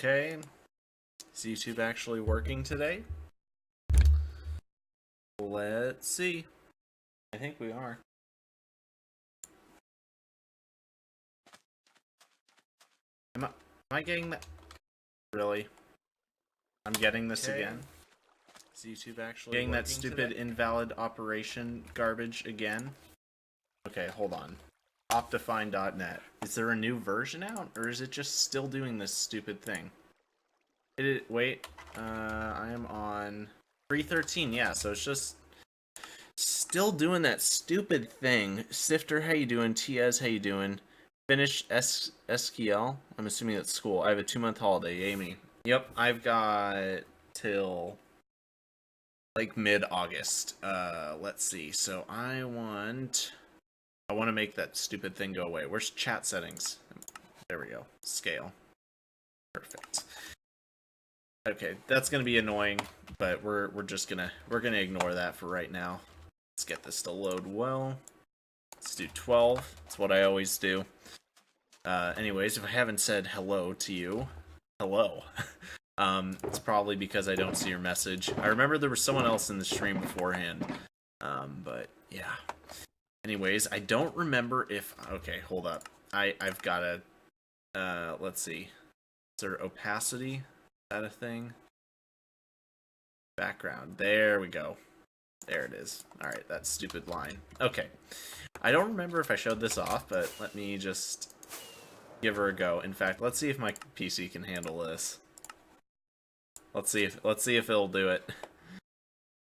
Okay. Is YouTube actually working today? Let's see. I think we are. Am I getting that? Really? I'm getting this again? Is YouTube actually getting that stupid today? Invalid operation garbage again? Okay, hold on. Optifine.net. Is there a new version out, or is it just still doing this stupid thing? Wait, I am on 3.13, yeah, so it's just still doing that stupid thing. Sifter, how you doing? Tiaz, how you doing? Finished SQL? I'm assuming that's school. I have a 2-month holiday, Amy. Yep, I've got till like mid-August. Let's see. So I want to make that stupid thing go away. Where's chat settings? There we go. Scale. Perfect. Okay, that's gonna be annoying, but we're gonna ignore that for right now. Let's get this to load well. Let's do 12. That's what I always do. Anyways, if I haven't said hello to you, hello. It's probably because I don't see your message. I remember there was someone else in the stream beforehand. But yeah. Anyways, I don't remember if... Okay, hold up. I've got a... let's see. Is there opacity? Is that a thing? Background. There we go. There it is. Alright, that stupid line. Okay. I don't remember if I showed this off, but let me just give her a go. In fact, let's see if my PC can handle this. Let's see if it'll do it.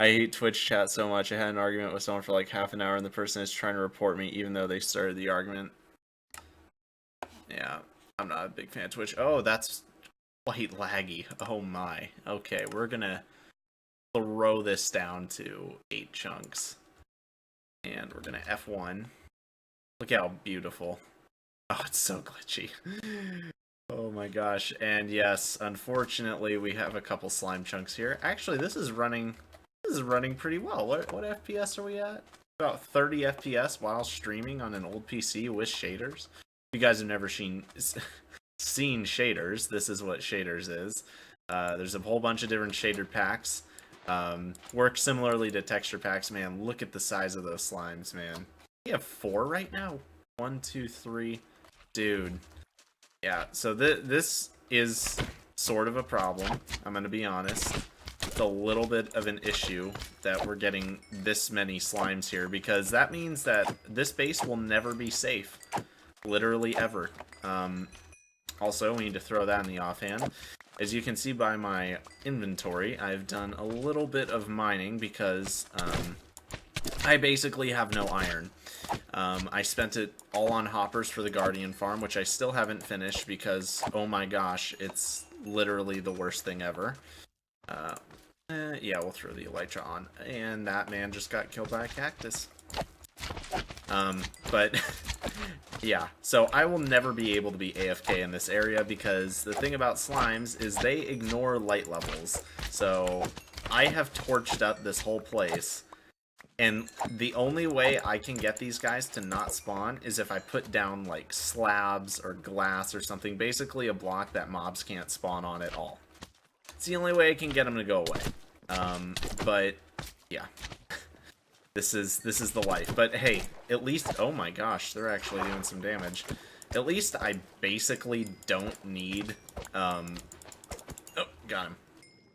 I hate Twitch chat so much. I had an argument with someone for like half an hour and the person is trying to report me even though they started the argument. Yeah, I'm not a big fan of Twitch. Oh, that's quite laggy. Oh my. Okay, we're gonna throw this down to 8 chunks. And we're gonna F1. Look how beautiful. Oh, it's so glitchy. Oh my gosh. And yes, unfortunately, we have a couple slime chunks here. Actually, this is running pretty well. What FPS are we at? About 30 FPS while streaming on an old PC with shaders. If you guys have never seen shaders, this is what shaders is. There's a whole bunch of different shader packs. Work similarly to texture packs. Man, look at the size of those slimes, man. We have 4 right now. 1, 2, 3. Dude. Yeah, so this is sort of a problem. I'm gonna be honest. It's a little bit of an issue that we're getting this many slimes here, because that means that this base will never be safe. Literally ever. Also, we need to throw that in the offhand. As you can see by my inventory, I've done a little bit of mining because I basically have no iron. I spent it all on hoppers for the Guardian farm, which I still haven't finished because, oh my gosh, it's literally the worst thing ever. Yeah, we'll throw the elytra on. And that man just got killed by a cactus. But yeah, so I will never be able to be AFK in this area because the thing about slimes is they ignore light levels. So I have torched up this whole place, and the only way I can get these guys to not spawn is if I put down like slabs or glass or something, basically a block that mobs can't spawn on at all. It's the only way I can get them to go away. But yeah. This is the life. But hey, at least, oh my gosh, they're actually doing some damage. At least I basically don't need, oh, got him.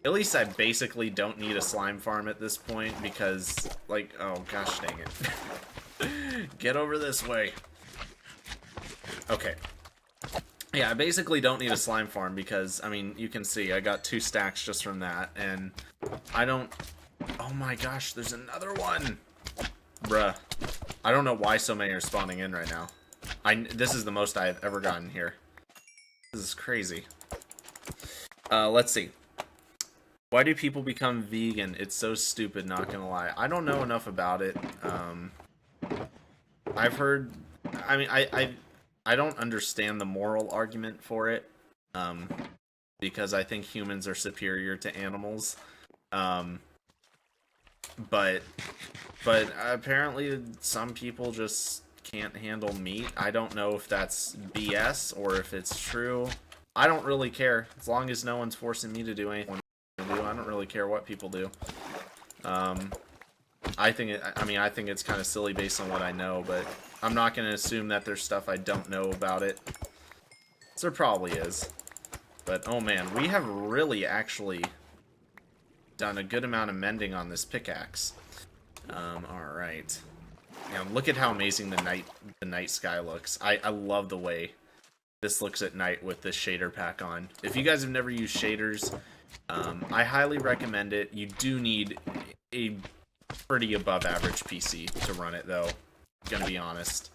At least I basically don't need a slime farm at this point because, like, oh gosh dang it. Get over this way. Okay. Yeah, I basically don't need a slime farm because, I mean, you can see I got 2 stacks just from that, and I don't, oh my gosh, there's another one. Bruh. I don't know why so many are spawning in right now. This is the most I've ever gotten here. This is crazy. Let's see. Why do people become vegan? It's so stupid, not gonna lie. I don't know enough about it. I've heard... I mean, I don't understand the moral argument for it. Because I think humans are superior to animals. But apparently some people just can't handle meat. I don't know if that's BS or if it's true. I don't really care. As long as no one's forcing me to do anything to do, I don't really care what people do. I think it's kind of silly based on what I know, but I'm not going to assume that there's stuff I don't know about it. So there probably is. But, oh man, we have really actually done a good amount of mending on this pickaxe. Alright. Yeah, look at how amazing the night sky looks. I love the way this looks at night with this shader pack on. If you guys have never used shaders, I highly recommend it. You do need a pretty above average PC to run it, though. I'm gonna be honest.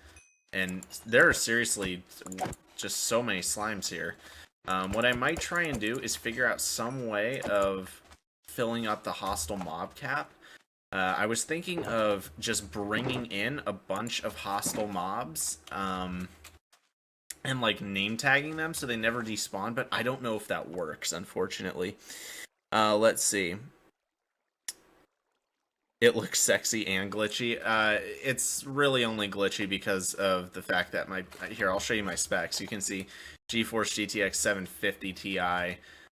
And there are seriously just so many slimes here. What I might try and do is figure out some way of filling up the hostile mob cap. I was thinking of just bringing in a bunch of hostile mobs, and like name tagging them so they never despawn, but I don't know if that works, unfortunately. Let's see. It looks sexy and glitchy. It's really only glitchy because of the fact that here, I'll show you my specs. You can see GeForce GTX 750 Ti.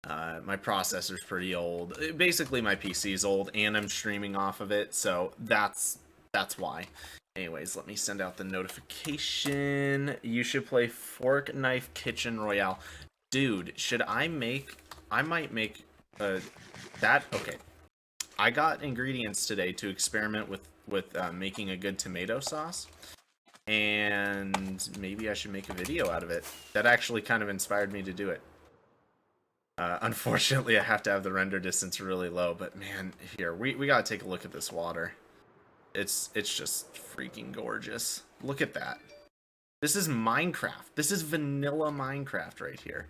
My processor's pretty old. Basically, my PC's old, and I'm streaming off of it, so that's why. Anyways, let me send out the notification. You should play Fork Knife Kitchen Royale. Dude, I might make that. Okay. I got ingredients today to experiment with making a good tomato sauce. And maybe I should make a video out of it. That actually kind of inspired me to do it. Unfortunately, I have to have the render distance really low, but man, here, we gotta take a look at this water. It's just freaking gorgeous. Look at that. This is Minecraft. This is vanilla Minecraft right here.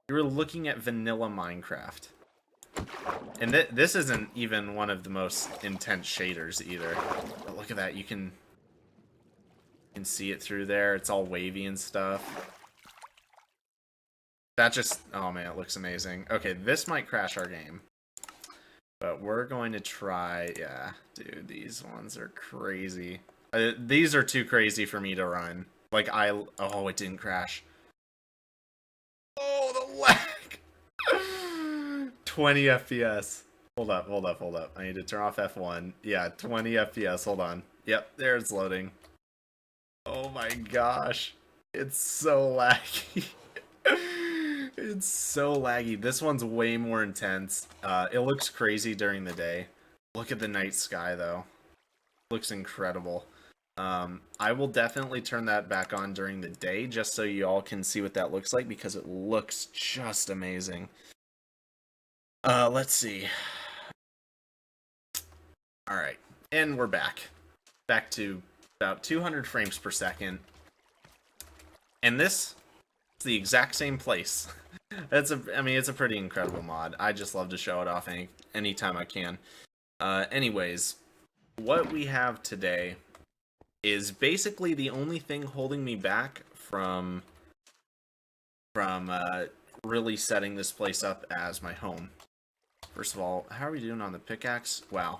You're looking at vanilla Minecraft. And this isn't even one of the most intense shaders either. But look at that. You can see it through there. It's all wavy and stuff. That just... Oh man, it looks amazing. Okay, this might crash our game. But we're going to try... Yeah, dude, these ones are crazy. These are too crazy for me to run. Like, Oh, it didn't crash. Oh, the lag! 20 FPS. Hold up. I need to turn off F1. Yeah, 20 FPS. Hold on. Yep, there it's loading. Oh my gosh. It's so laggy. It's so laggy. This one's way more intense. It looks crazy during the day. Look at the night sky, though. Looks incredible. I will definitely turn that back on during the day, just so you all can see what that looks like, because it looks just amazing. Let's see. Alright, and we're back. Back to about 200 frames per second. And this is the exact same place. It's a pretty incredible mod. I just love to show it off anytime I can. Anyways, what we have today is basically the only thing holding me back from really setting this place up as my home. First of all, how are we doing on the pickaxe? Wow,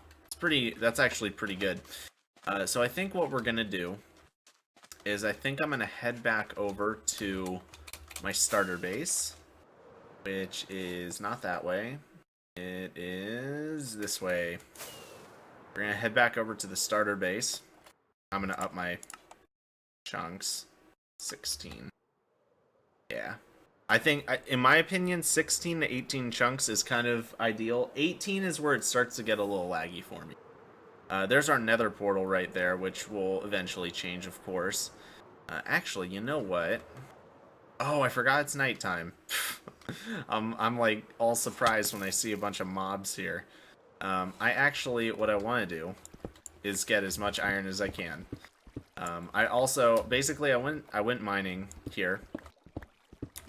that's actually pretty good. So I think what we're gonna do is I'm gonna head back over to my starter base, which is not that way. It is this way. We're gonna head back over to the starter base. I'm gonna up my chunks. 16. Yeah. I think, in my opinion, 16 to 18 chunks is kind of ideal. 18 is where it starts to get a little laggy for me. There's our nether portal right there, which will eventually change, of course. Actually, you know what? Oh, I forgot it's nighttime. I'm like all surprised when I see a bunch of mobs here. What I want to do is get as much iron as I can. I went mining here.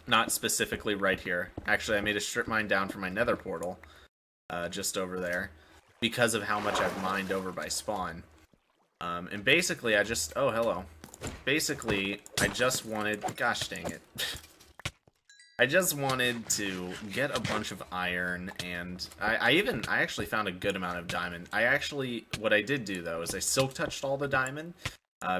Not specifically right here. Actually, I made a strip mine down from my nether portal, just over there, because of how much I've mined over by spawn. And basically, oh, hello. Basically, I just wanted, gosh dang it. I just wanted to get a bunch of iron, and I actually found a good amount of diamond. What I did do, though, is I silk touched all the diamond,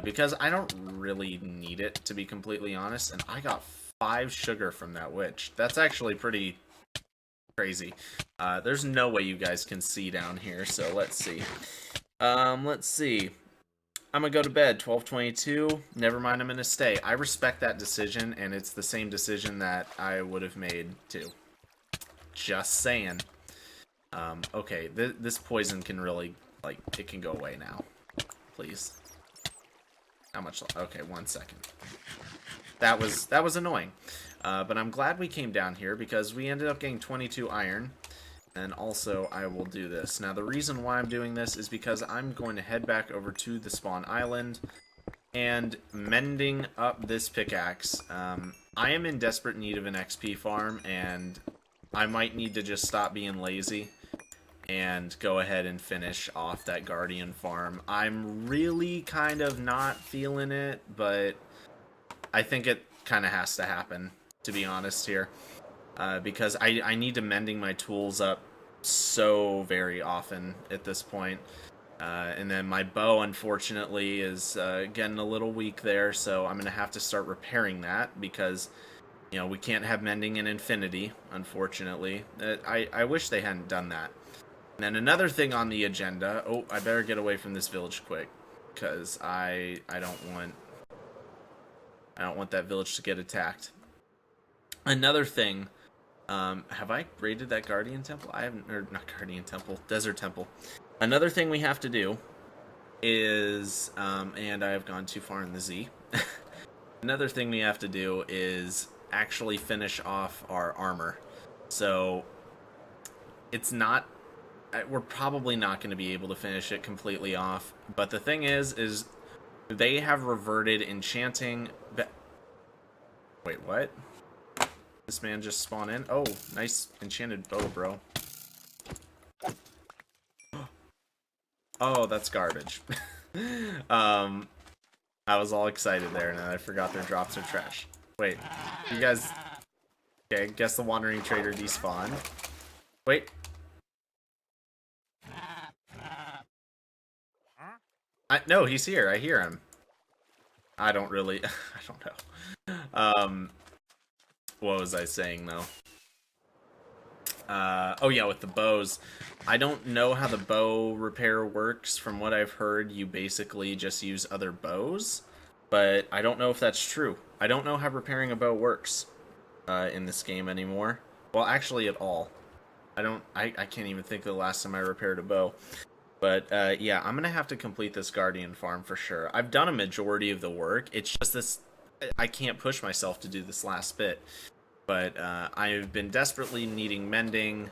because I don't really need it, to be completely honest, and I got 5 sugar from that witch. That's actually pretty crazy. There's no way you guys can see down here, so let's see. Let's see. I'm gonna go to bed, 12:22. Never mind, I'm gonna stay. I respect that decision, and it's the same decision that I would have made, too. Just saying. Okay, this poison can really, like, it can go away now. Please. How much? Okay, 1 second. That was annoying. But I'm glad we came down here because we ended up getting 22 iron. And also, I will do this. Now, the reason why I'm doing this is because I'm going to head back over to the spawn island and mending up this pickaxe. I am in desperate need of an XP farm, and I might need to just stop being lazy and go ahead and finish off that guardian farm. I'm really kind of not feeling it, but I think it kind of has to happen, to be honest here. Because I need to mending my tools up so very often at this point. And then my bow, unfortunately, is getting a little weak there, so I'm going to have to start repairing that because, you know, we can't have mending in infinity, unfortunately. I wish they hadn't done that. And then another thing on the agenda... Oh, I better get away from this village quick, because I don't want that village to get attacked. Another thing... have I raided that Guardian Temple? I haven't, or not Guardian Temple, Desert Temple. Another thing we have to do is, and I have gone too far in the Z. Another thing we have to do is actually finish off our armor. So, it's not, we're probably not going to be able to finish it completely off. But the thing is they have reverted enchanting, wait, what? This man just spawned in. Oh, nice enchanted bow, bro. Oh, that's garbage. I was all excited there, and I forgot their drops are trash. Wait, you guys... Okay, guess the Wandering Trader despawned. Wait. No, he's here. I hear him. I don't really... I don't know. What was I saying, though? Oh yeah, with the bows. I don't know how the bow repair works. From what I've heard, you basically just use other bows. But I don't know if that's true. I don't know how repairing a bow works in this game anymore. Well, actually at all. I can't even think of the last time I repaired a bow. But yeah, I'm going to have to complete this Guardian farm for sure. I've done a majority of the work. It's just this... I can't push myself to do this last bit. But I've been desperately needing mending.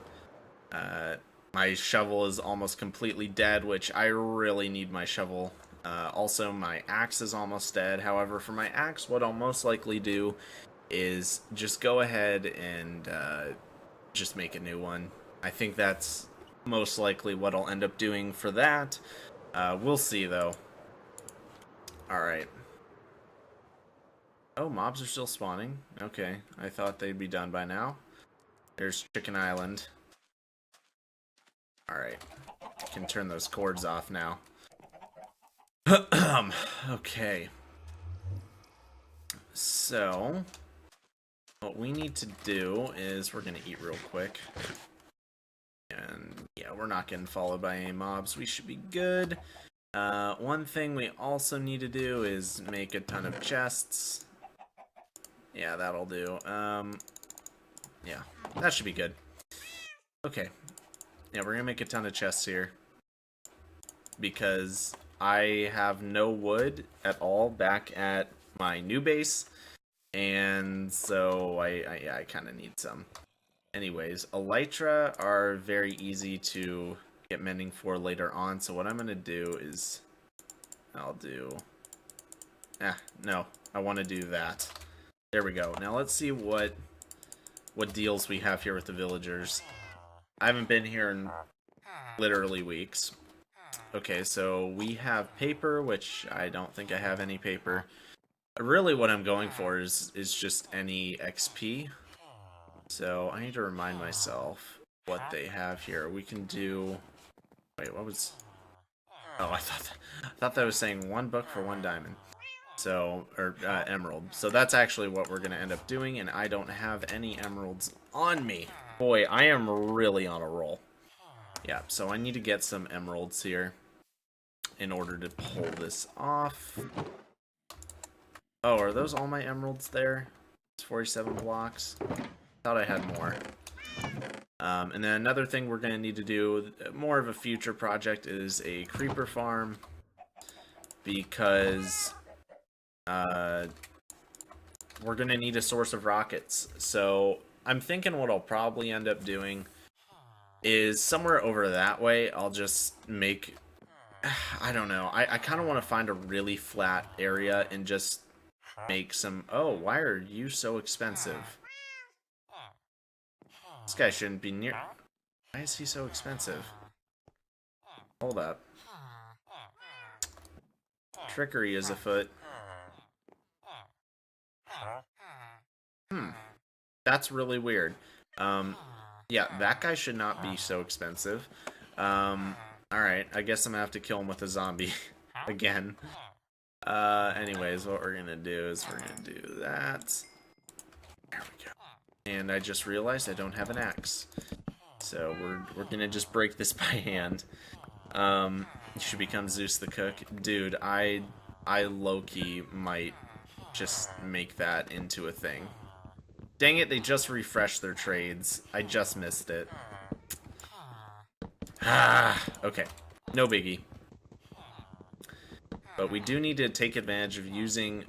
My shovel is almost completely dead, which I really need my shovel. Also, my axe is almost dead. However, for my axe, what I'll most likely do is just go ahead and just make a new one. I think that's most likely what I'll end up doing for that. We'll see, though. Alright. Oh, mobs are still spawning. Okay, I thought they'd be done by now. There's Chicken Island. Alright, can turn those cords off now. Okay. So, what we need to do is we're going to eat real quick. And, yeah, we're not getting followed by any mobs. We should be good. One thing we also need to do is make a ton of chests. Yeah, that'll do. Yeah, that should be good. Okay. Yeah, we're gonna make a ton of chests here. Because I have no wood at all back at my new base. And so I kind of need some. Anyways, elytra are very easy to get mending for later on. So what I'm gonna do is... I'll do... no. I want to do that. There we go. Now let's see what deals we have here with the villagers. I haven't been here in literally weeks. Okay, so we have paper, which I don't think I have any paper. Really what I'm going for is just any XP. So I need to remind myself what they have here. We can do... Wait, what was... Oh, I thought that was saying 1 book for 1 diamond. So, or emerald. So that's actually what we're going to end up doing, and I don't have any emeralds on me. Boy, I am really on a roll. Yeah, so I need to get some emeralds here in order to pull this off. Oh, are those all my emeralds there? It's 47 blocks. Thought I had more. And then another thing we're going to need to do, more of a future project, is a creeper farm. Because we're going to need a source of rockets. So I'm thinking what I'll probably end up doing is somewhere over that way, I'll just make... I don't know. I kind of want to find a really flat area and just make some... Oh, why are you so expensive? This guy shouldn't be near... Why is he so expensive? Hold up. Trickery is afoot. That's really weird. Yeah, that guy should not be so expensive. Alright, I guess I'm gonna have to kill him with a zombie again. Anyways, what we're gonna do is we're gonna do that. There we go. And I just realized I don't have an axe. So we're gonna just break this by hand. You should become Zeus the cook. Dude, I low-key might just make that into a thing. Dang it, they just refreshed their trades. I just missed it. Okay. No biggie. But we do need to take advantage of using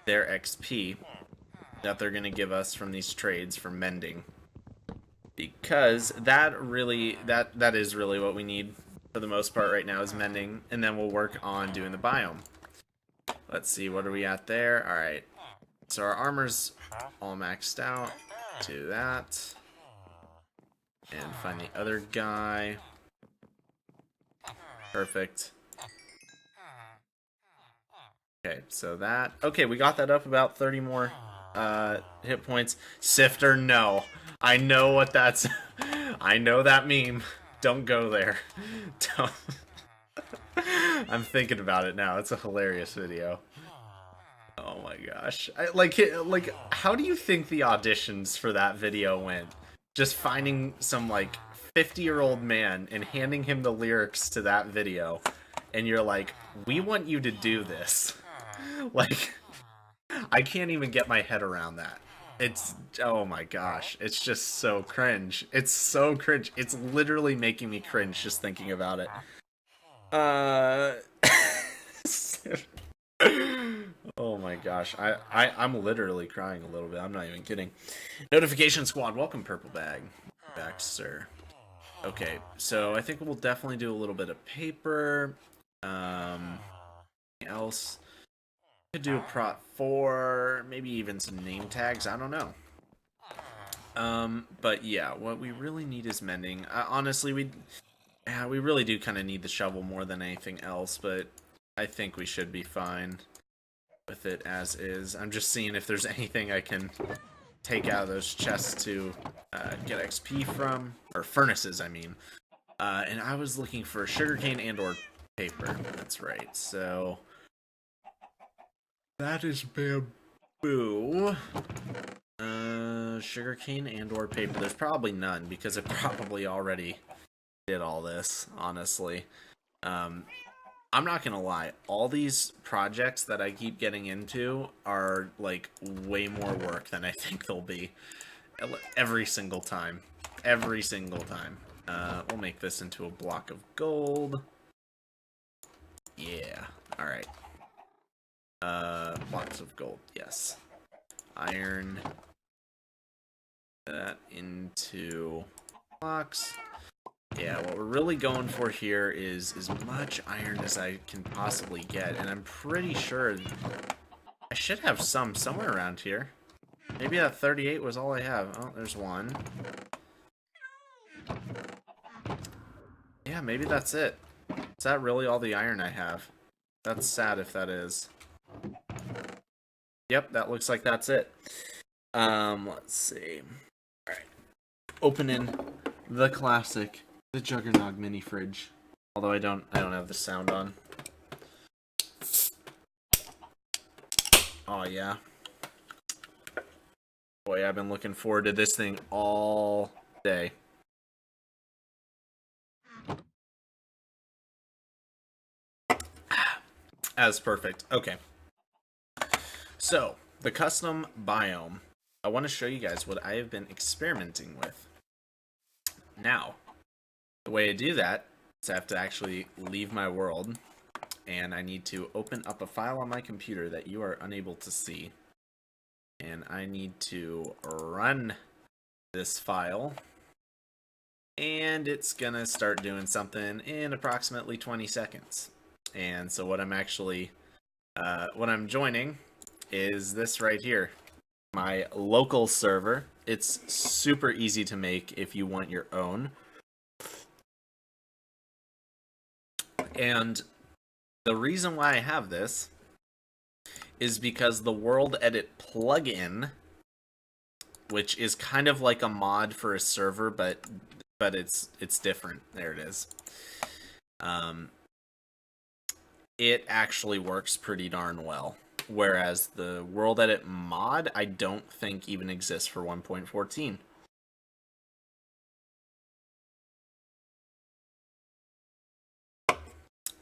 their XP that they're going to give us from these trades for mending. Because that is really what we need for the most part right now is mending. And then we'll work on doing the biome. Let's see, what are we at there? Alright. So our armor's all maxed out. Do that. And find the other guy. Perfect. Okay, so that... Okay, we got that up about 30 more hit points. Sifter, no. I know what that's... I know that meme. Don't go there. Don't... I'm thinking about it now. It's a hilarious video. Oh my gosh. Like, how do you think the auditions for that video went? Just finding some, like, 50-year-old man and handing him the lyrics to that video. And you're like, we want you to do this. Like, I can't even get my head around that. It's, oh my gosh. It's just so cringe. It's so cringe. It's literally making me cringe just thinking about it. Oh my gosh, I'm literally crying a little bit. I'm not even kidding. Notification squad, welcome Purple Bag. Back, sir. Okay, so I think we'll definitely do a little bit of paper. Else could do a prot 4, maybe even some name tags. I don't know. But yeah, what we really need is mending. Honestly, we really do kind of need the shovel more than anything else, but I think we should be fine with it as is. I'm just seeing if there's anything I can take out of those chests to get XP from, or furnaces, I mean. And I was looking for sugarcane and or paper. That's right. So that is bamboo. Sugarcane and or paper. There's probably none because it probably already did all this, honestly. I'm not gonna lie, all these projects that I keep getting into are like way more work than I think they'll be. Every single time. Every single time. We'll make this into a block of gold. Yeah, alright. Blocks of gold, yes. Iron. That into blocks. Yeah, what we're really going for here is as much iron as I can possibly get, and I'm pretty sure I should have some somewhere around here. Maybe that 38 was all I have. Oh, there's one. Yeah, maybe that's it. Is that really all the iron I have? That's sad if that is. Yep, that looks like that's it. Let's see. Alright. Opening the classic. The Juggernog mini fridge. Although I don't have the sound on. Oh, yeah. Boy, I've been looking forward to this thing all day. That's perfect. Okay. So, the custom biome. I want to show you guys what I have been experimenting with. Now, the way I do that is I have to actually leave my world, and I need to open up a file on my computer that you are unable to see. And I need to run this file, and it's gonna start doing something in approximately 20 seconds. And so what I'm actually, what I'm joining is this right here, my local server. It's super easy to make if you want your own. And the reason why I have this is because the World Edit plugin, which is kind of like a mod for a server, but it's different. There it is. It actually works pretty darn well. Whereas the World Edit mod, I don't think even exists for 1.14.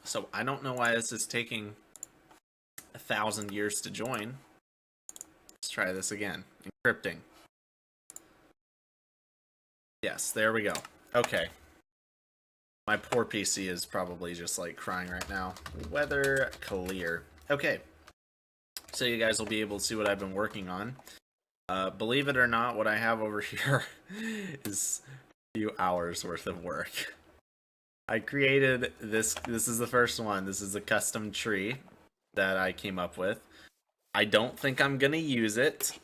So I don't know why this is taking 1,000 years to join. Let's try this again. Encrypting. Yes, there we go. Okay. My poor PC is probably just like crying right now. Weather clear. Okay. So you guys will be able to see what I've been working on. Believe it or not, what I have over here is a few hours worth of work. I created this. This is the first one. This is a custom tree that I came up with. I don't think I'm gonna use it.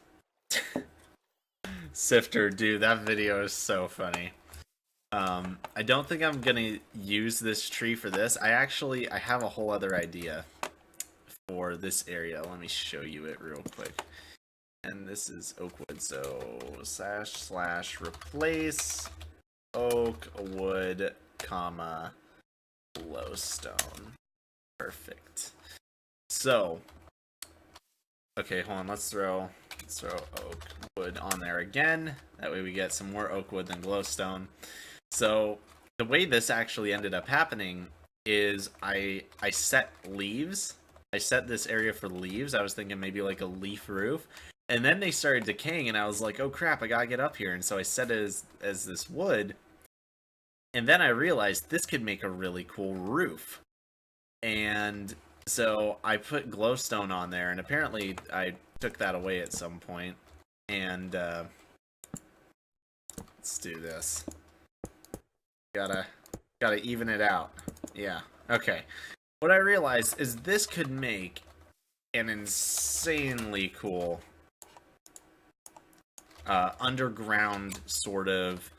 Sifter, dude, that video is so funny. I don't think I'm gonna use this tree for this. I have a whole other idea for this area. Let me show you it real quick. And this is oak wood, so / replace oak wood, comma, glowstone. Perfect. So, okay, hold on. Let's throw oak wood on there again. That way we get some more oak wood than glowstone. So the way this actually ended up happening is I set leaves. I set this area for leaves. I was thinking maybe like a leaf roof. And then they started decaying, and I was like, oh crap, I gotta get up here. And so I set it as this wood. And then I realized this could make a really cool roof. And so I put glowstone on there, and apparently I took that away at some point. And let's do this. Gotta even it out. Yeah. Okay. What I realized is this could make an insanely cool underground sort of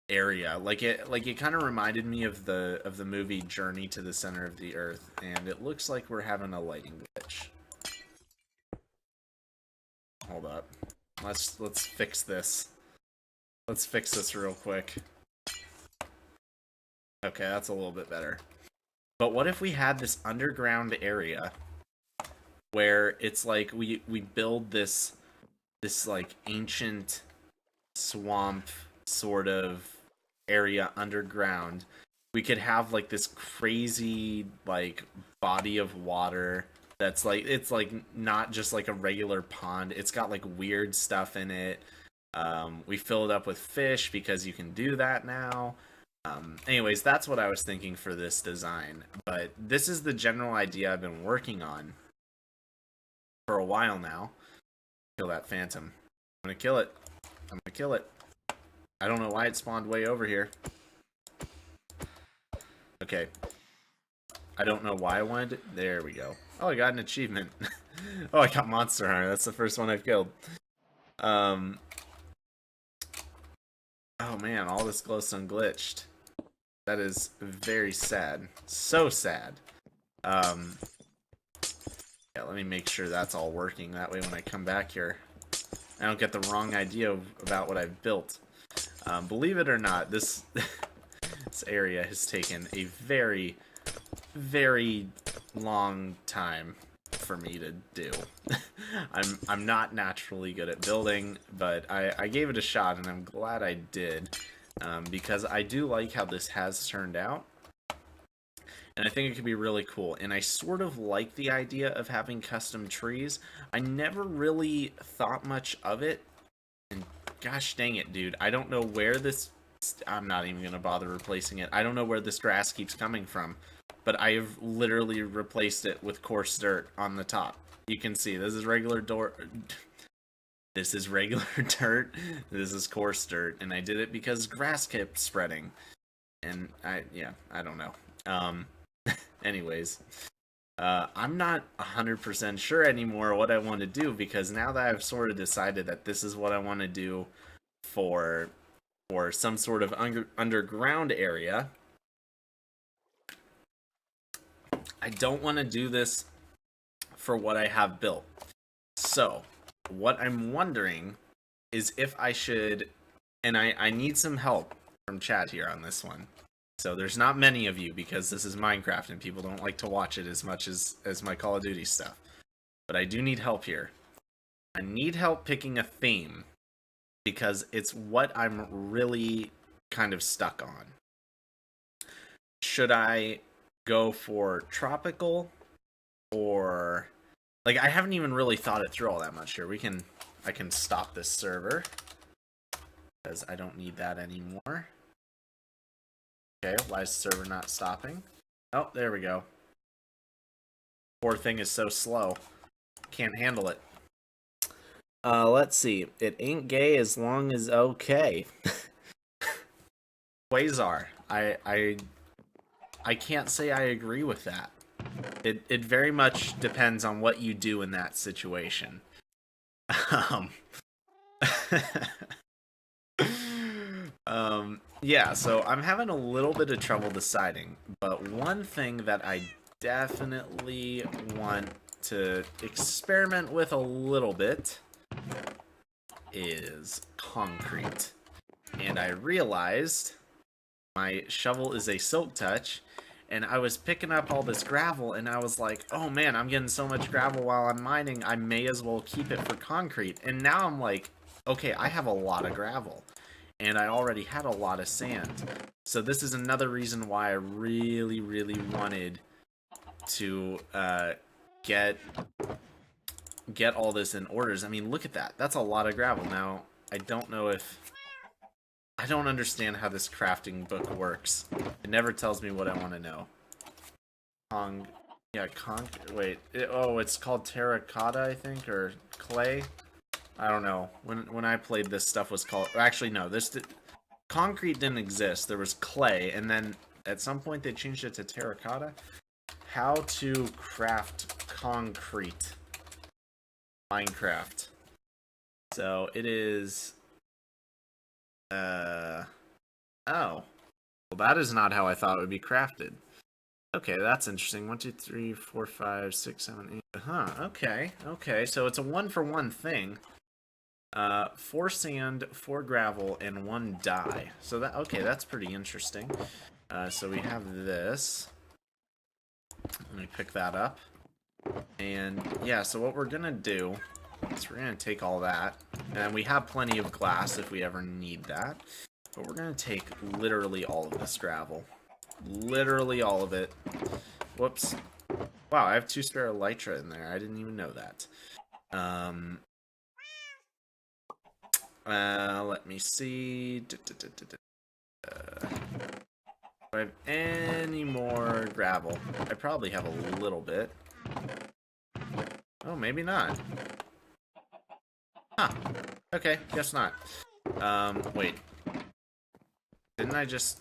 area. Like it kind of reminded me of the movie Journey to the Center of the Earth, and it looks like we're having a lighting glitch. Hold up. Let's fix this. Let's fix this real quick. Okay, that's a little bit better. But what if we had this underground area where it's like we build this like ancient swamp sort of area underground? We could have like this crazy like body of water that's like, it's like not just like a regular pond. It's got like weird stuff in it. We fill it up with fish because you can do that now. Anyways, that's what I was thinking for this design. But this is the general idea I've been working on for a while now. Kill that phantom. I'm gonna kill it. I'm gonna kill it. I don't know why it spawned way over here. Okay. I don't know why I wanted it. There we go. Oh, I got an achievement. Oh, I got Monster Hunter. That's the first one I've killed. Oh man, all this glowstone glitched. That is very sad. So sad. Yeah, let me make sure that's all working. That way when I come back here, I don't get the wrong idea about what I've built. Believe it or not, this this area has taken a very, very long time for me to do. I'm not naturally good at building, but I gave it a shot, and I'm glad I did, because I do like how this has turned out, and I think it could be really cool. And I sort of like the idea of having custom trees. I never really thought much of it, and gosh dang it, dude, I don't know where this... I'm not even going to bother replacing it. I don't know where this grass keeps coming from, but I have literally replaced it with coarse dirt on the top. You can see this is regular this is regular dirt, this is coarse dirt, and I did it because grass kept spreading. And I don't know. Anyways, I'm not 100% sure anymore what I want to do, because now that I've sort of decided that this is what I want to do for some sort of underground area, I don't want to do this for what I have built. So, what I'm wondering is if I should, and I need some help from chat here on this one. So there's not many of you, because this is Minecraft and people don't like to watch it as much as my Call of Duty stuff. But I do need help here. I need help picking a theme, because it's what I'm really kind of stuck on. Should I go for tropical, or... Like, I haven't even really thought it through all that much here. I can stop this server, because I don't need that anymore. Okay, why is the server not stopping? Oh, there we go. Poor thing is so slow. Can't handle it. Let's see. It ain't gay as long as okay. Quasar. I can't say I agree with that. It very much depends on what you do in that situation. Yeah, so I'm having a little bit of trouble deciding, but one thing that I definitely want to experiment with a little bit is concrete. And I realized my shovel is a silk touch, and I was picking up all this gravel, and I was like, oh man, I'm getting so much gravel while I'm mining, I may as well keep it for concrete. And now I'm like, okay, I have a lot of gravel, and I already had a lot of sand. So this is another reason why I really, really wanted to get all this in orders. I mean, look at that. That's a lot of gravel. Now, I don't know if... I don't understand how this crafting book works. It never tells me what I want to know. Wait. It's called terracotta, I think, or clay. I don't know. When I played, this stuff was called... Actually, no. Concrete didn't exist. There was clay, and then at some point they changed it to terracotta. How to craft concrete. Minecraft. So it is... Oh. Well, that is not how I thought it would be crafted. Okay, that's interesting. 1, 2, 3, 4, 5, 6, 7, 8. Huh, okay. Okay, so it's a 1-for-1 thing. 4 sand, 4 gravel, and 1 dye. So that... Okay, that's pretty interesting. So we have this. Let me pick that up. And, yeah, so what we're gonna do... So we're going to take all that, and we have plenty of glass if we ever need that, but we're going to take literally all of this gravel. Literally all of it. Whoops. Wow, I have 2 spare elytra in there. I didn't even know that. Let me see. Do I have any more gravel? I probably have a little bit. Oh, maybe not. Huh. Okay, guess not. Wait. Didn't I just...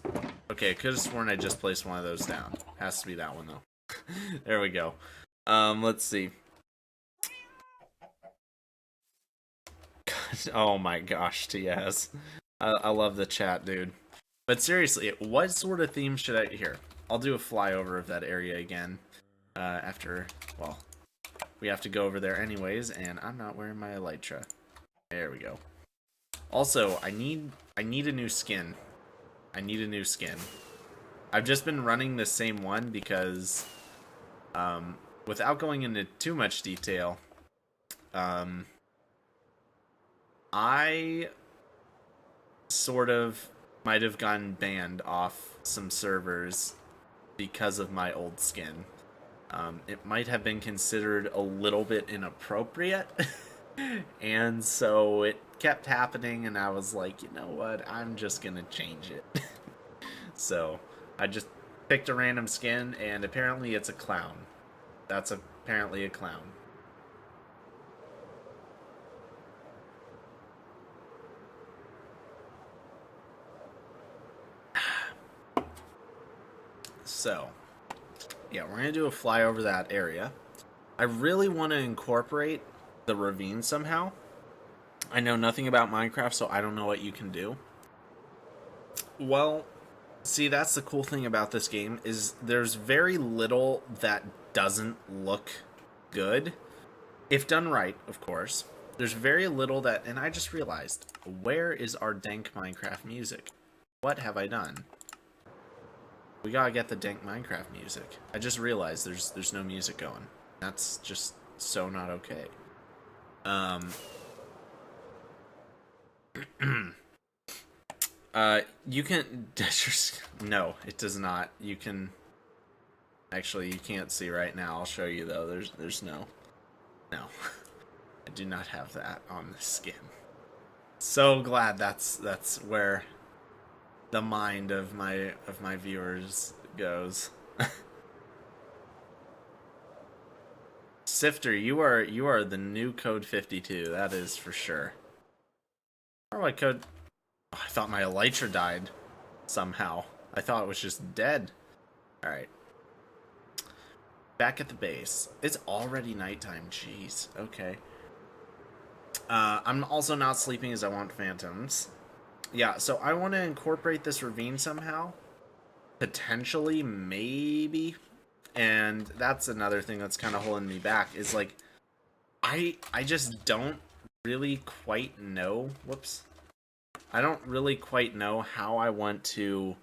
Okay, I could have sworn I just placed one of those down. Has to be that one, though. There we go. Let's see. Oh my gosh, TS. I love the chat, dude. But seriously, what sort of theme should I... Here, I'll do a flyover of that area again. After... Well, we have to go over there anyways, and I'm not wearing my elytra. There we go. Also, I need a new skin. I need a new skin. I've just been running the same one because without going into too much detail, I sort of might have gotten banned off some servers because of my old skin. It might have been considered a little bit inappropriate, and so it kept happening, and I was like, you know what, I'm just gonna change it. So I just picked a random skin, and apparently it's a clown. That's apparently a clown. So, yeah, we're going to do a fly over that area. I really want to incorporate the ravine somehow. I know nothing about Minecraft, so I don't know what you can do. Well, see, that's the cool thing about this game, is there's very little that doesn't look good. If done right, of course. There's very little that... And I just realized, where is our dank Minecraft music? What have I done? We gotta get the dank Minecraft music. I just realized there's no music going. That's just so not okay. You can... No, it does not. You can... Actually, you can't see right now. I'll show you, though. There's no... No. I do not have that on the skin. So glad that's where the mind of my viewers goes. Sifter, you are the new code 52. That is for sure. Or what code? Oh, I thought my elytra died somehow. I thought it was just dead. All right. Back at the base. It's already nighttime. Jeez. Okay. I'm also not sleeping as I want phantoms. Yeah, so I want to incorporate this ravine somehow. Potentially, maybe. And that's another thing that's kind of holding me back, is like, I just don't really quite know. Whoops. I don't really quite know how I want to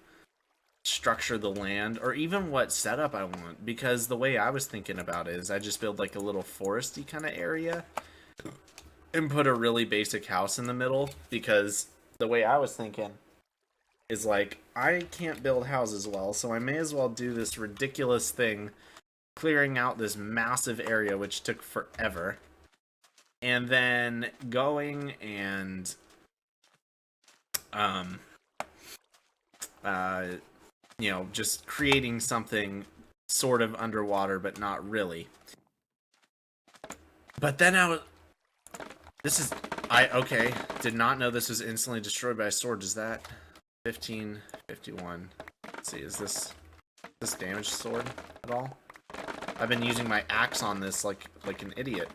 structure the land, or even what setup I want, because the way I was thinking about it is I just build like a little foresty kind of area and put a really basic house in the middle, because the way I was thinking is like, I can't build houses well, so I may as well do this ridiculous thing, clearing out this massive area, which took forever, and then going and you know, just creating something sort of underwater, but not really. But then okay, did not know this was instantly destroyed by a sword. Is that 1551? Let's see, is this damaged sword at all? I've been using my axe on this like an idiot.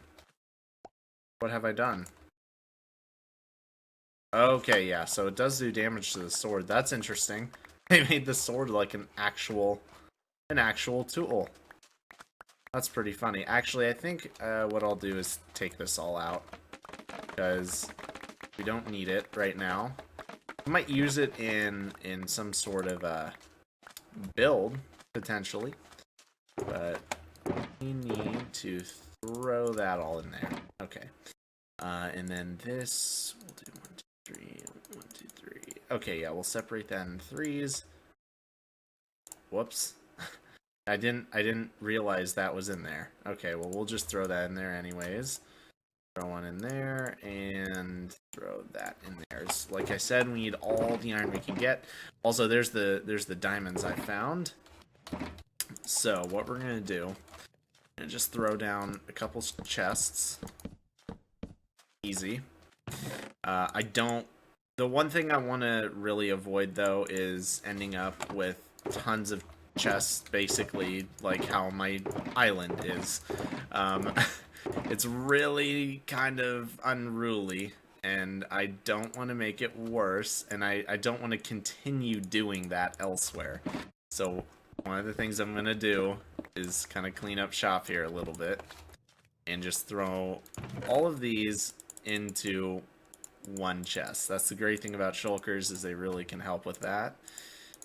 What have I done? Okay, yeah, so it does do damage to the sword. That's interesting. They made the sword like an actual tool. That's pretty funny. Actually, I think what I'll do is take this all out, because we don't need it right now. I might use it in some sort of build, potentially. But we need to throw that all in there. Okay. And then this, we'll do 1, 2, 3, 1, 2, 3. Okay, yeah, we'll separate that in threes. Whoops. I didn't realize that was in there. Okay, well, we'll just throw that in there anyways. Throw one in there, and throw that in there. Like I said, we need all the iron we can get. Also, there's the diamonds I found. So, what we're gonna do, just throw down a couple chests. Easy. The one thing I want to really avoid, though, is ending up with tons of chests, basically, like how my island is. It's really kind of unruly, and I don't want to make it worse, and I don't want to continue doing that elsewhere. So, one of the things I'm going to do is kind of clean up shop here a little bit, and just throw all of these into one chest. That's the great thing about shulkers, is they really can help with that.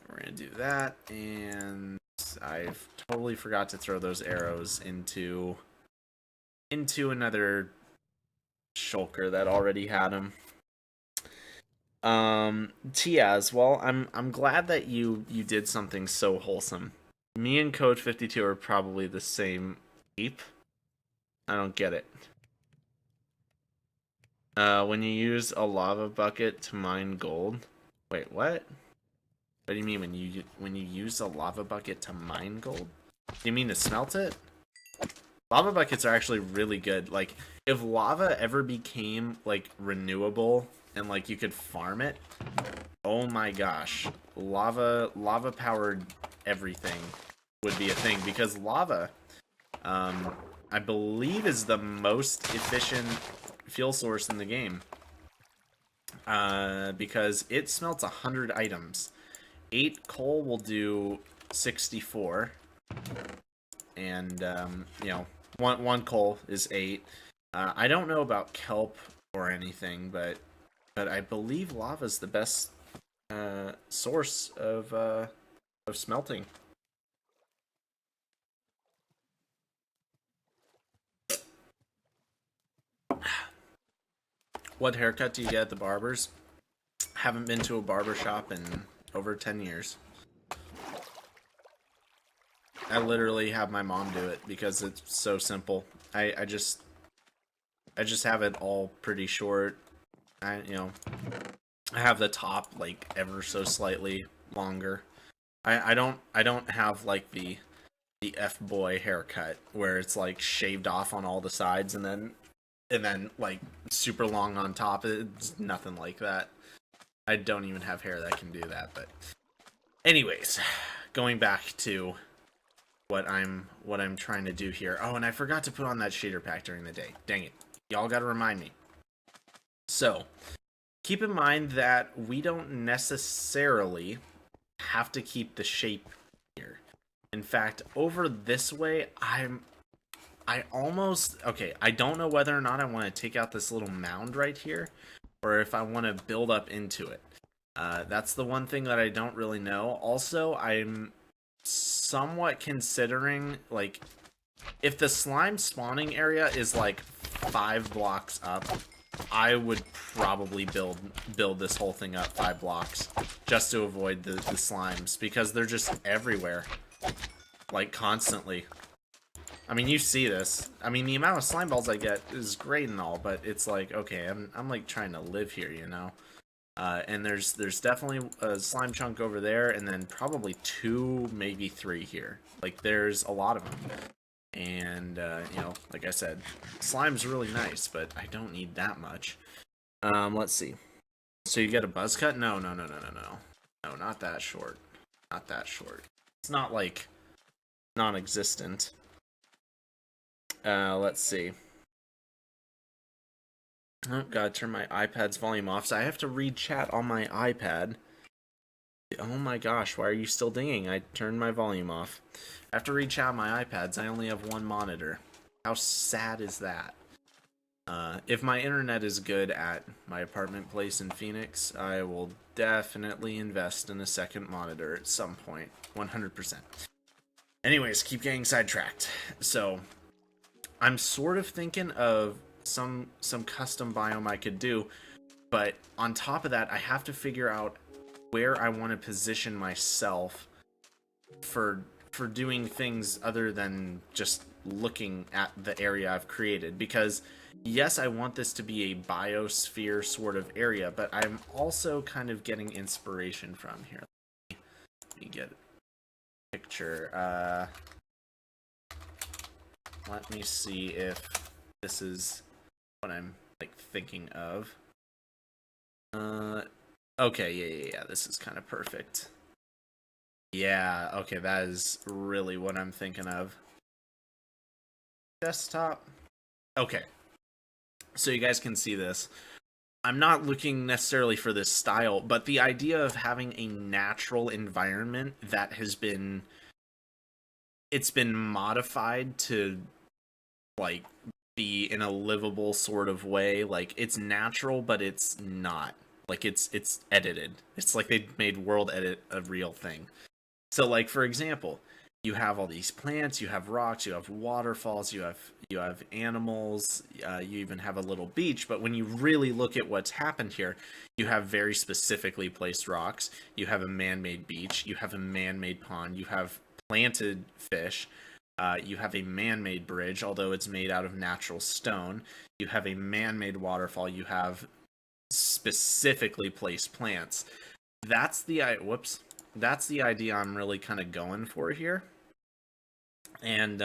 We're gonna do that, and I've totally forgot to throw those arrows into another shulker that already had them. Tiaz, well, I'm glad that you did something so wholesome. Me and Code 52 are probably the same ape. I don't get it. When you use a lava bucket to mine gold. Wait, what? What do you mean when you use a lava bucket to mine gold? You mean to smelt it? Lava buckets are actually really good. Like, if lava ever became like renewable and like you could farm it, oh my gosh, lava powered everything would be a thing, because lava, I believe, is the most efficient fuel source in the game, because it smelts 100 items. 8 coal will do 64, and you know, one coal is 8. I don't know about kelp or anything, but I believe lava is the best source of smelting. What haircut do you get at the barber's? Haven't been to a barber shop in over 10 years. I literally have my mom do it because it's so simple. I just have it all pretty short. I have the top like ever so slightly longer. I don't have like the F-boy haircut where it's like shaved off on all the sides and then like super long on top. It's nothing like that. I don't even have hair that can do that. But anyways, going back to what I'm trying to do here. Oh, and I forgot to put on that shader pack during the day. Dang it. Y'all gotta remind me. So, keep in mind that we don't necessarily have to keep the shape here. In fact, over this way, I almost... Okay, I don't know whether or not I want to take out this little mound right here, or if I want to build up into it. That's the one thing that I don't really know. Also, I'm somewhat considering, like, if the slime spawning area is like 5 blocks up, I would probably build this whole thing up 5 blocks just to avoid the slimes, because they're just everywhere, like constantly. I mean, you see this. I mean, the amount of slime balls I get is great and all, but it's like, okay, I'm like trying to live here, you know. And there's definitely a slime chunk over there, and then probably 2, maybe 3 here. Like, there's a lot of them. And, you know, like I said, slime's really nice, but I don't need that much. Let's see. So you get a buzz cut? No. No, not that short. Not that short. It's not, like, non-existent. Let's see. Oh, gotta turn my iPad's volume off, so I have to read chat on my iPad. Oh my gosh, why are you still dinging? I turned my volume off. I have to read chat on my iPads. I only have one monitor. How sad is that? If my internet is good at my apartment place in Phoenix, I will definitely invest in a second monitor at some point. 100%. Anyways, keep getting sidetracked. So, I'm sort of thinking of some custom biome I could do, but on top of that, I have to figure out where I want to position myself for doing things other than just looking at the area I've created. Because yes, I want this to be a biosphere sort of area, but I'm also kind of getting inspiration from here. Let me get a picture. Let me see if this is what I'm like thinking of. Okay, yeah, this is kind of perfect. Yeah, okay, that is really what I'm thinking of. Desktop. Okay. So you guys can see this. I'm not looking necessarily for this style, but the idea of having a natural environment that has been... It's been modified to, like, be in a livable sort of way. Like, it's natural, but it's not. Like, it's edited. It's like they made world edit a real thing. So, like, for example, you have all these plants, you have rocks, you have waterfalls, you have animals, you even have a little beach. But when you really look at what's happened here, you have very specifically placed rocks, you have a man-made beach, you have a man-made pond, you have planted fish, you have a man-made bridge, although it's made out of natural stone, you have a man-made waterfall, you have specifically placed plants. That's the idea I'm really kind of going for here. And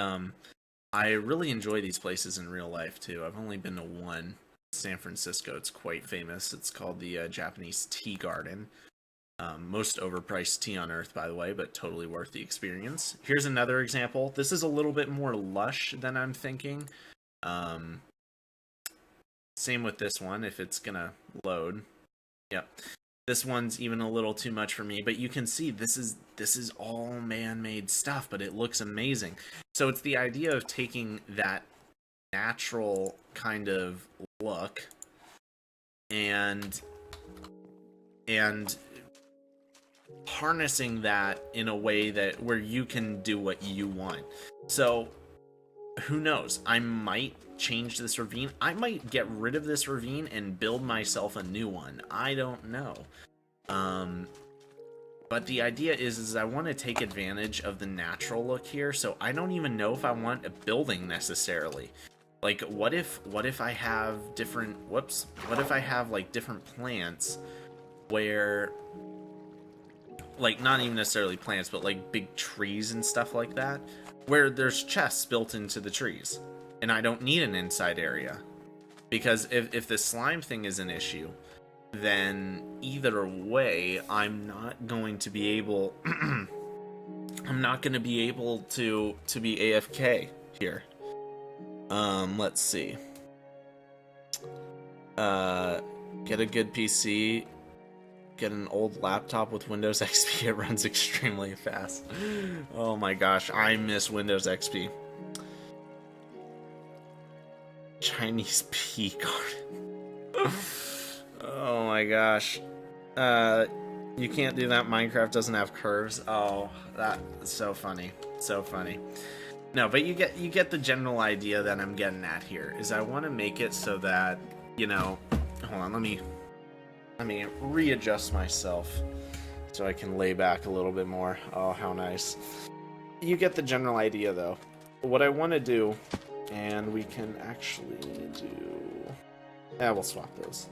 I really enjoy these places in real life too. I've only been to one, San Francisco. It's quite famous. It's called the Japanese Tea Garden. Most overpriced tea on earth, by the way, but totally worth the experience. Here's another example. This is a little bit more lush than I'm thinking. Same with this one, if it's gonna load. Yep. This one's even a little too much for me, but you can see this is all man-made stuff, but it looks amazing. So it's the idea of taking that natural kind of look and harnessing that in a way that where you can do what you want. So who knows? I might change this ravine. I might get rid of this ravine and build myself a new one. I don't know. But the idea is I want to take advantage of the natural look here. So I don't even know if I want a building necessarily. Like, what if I have different, what if I have like different plants where, like, not even necessarily plants, but like big trees and stuff like that, where there's chests built into the trees, and I don't need an inside area. Because if the slime thing is an issue, then either way, I'm not going to be able I'm not going to be able to be AFK here. Let's see. Get a good PC, get an old laptop with Windows XP. It runs extremely fast. Oh my gosh, I miss Windows XP. Chinese pea garden. Oh my gosh. You can't do that. Minecraft doesn't have curves. Oh, that's so funny. So funny. No, but you get the general idea that I'm getting at here. Is I want to make it so that, you know, hold on, let me readjust myself so I can lay back a little bit more. Oh, how nice. You get the general idea though. What I want to do, and we can actually do, we'll swap those.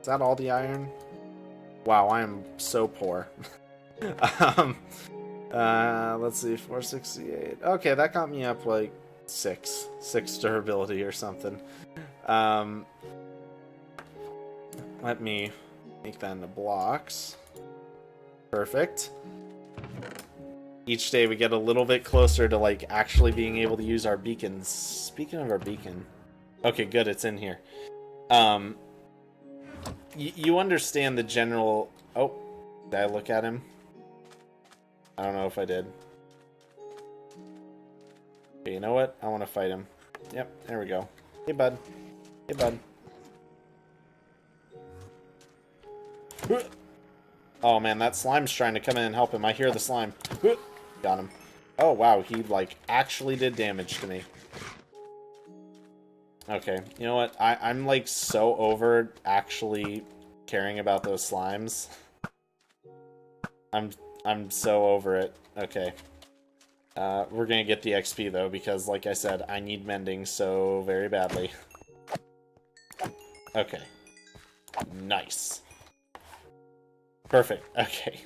Is that all the iron? Wow, I am so poor. Let's see, 468. Okay, that got me up like 6 durability or something. Let me make that into blocks. Perfect. Each day we get a little bit closer to like actually being able to use our beacons. Speaking of our beacon, okay, good, it's in here. You understand the general... Oh, did I look at him? I don't know if I did. Okay, you know what? I want to fight him. Yep, there we go. Hey, bud. Hey, bud. Oh, man, that slime's trying to come in and help him. I hear the slime. Got him. Oh, wow, he, like, actually did damage to me. Okay, you know what? I'm like so over actually caring about those slimes. I'm so over it. Okay. We're gonna get the XP though, because like I said, I need mending so very badly. Okay. Nice. Perfect. Okay.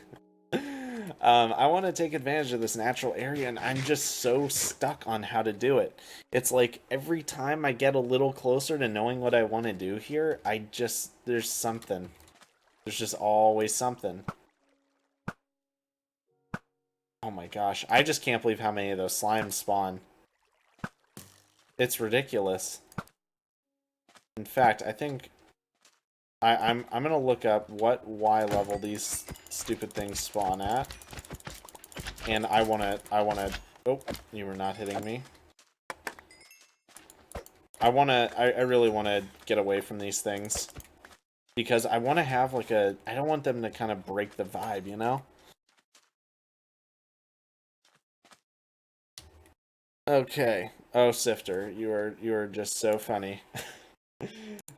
I want to take advantage of this natural area, and I'm just so stuck on how to do it. It's like every time I get a little closer to knowing what I want to do here, there's something. There's just always something. Oh my gosh, I just can't believe how many of those slimes spawn. It's ridiculous. In fact, I think I'm gonna look up what Y level these stupid things spawn at. And I wanna oh, you were not hitting me. I really wanna get away from these things. because I want to have like a, I don't want them to kind of break the vibe, you know? Okay. Oh, Sifter, you are just so funny.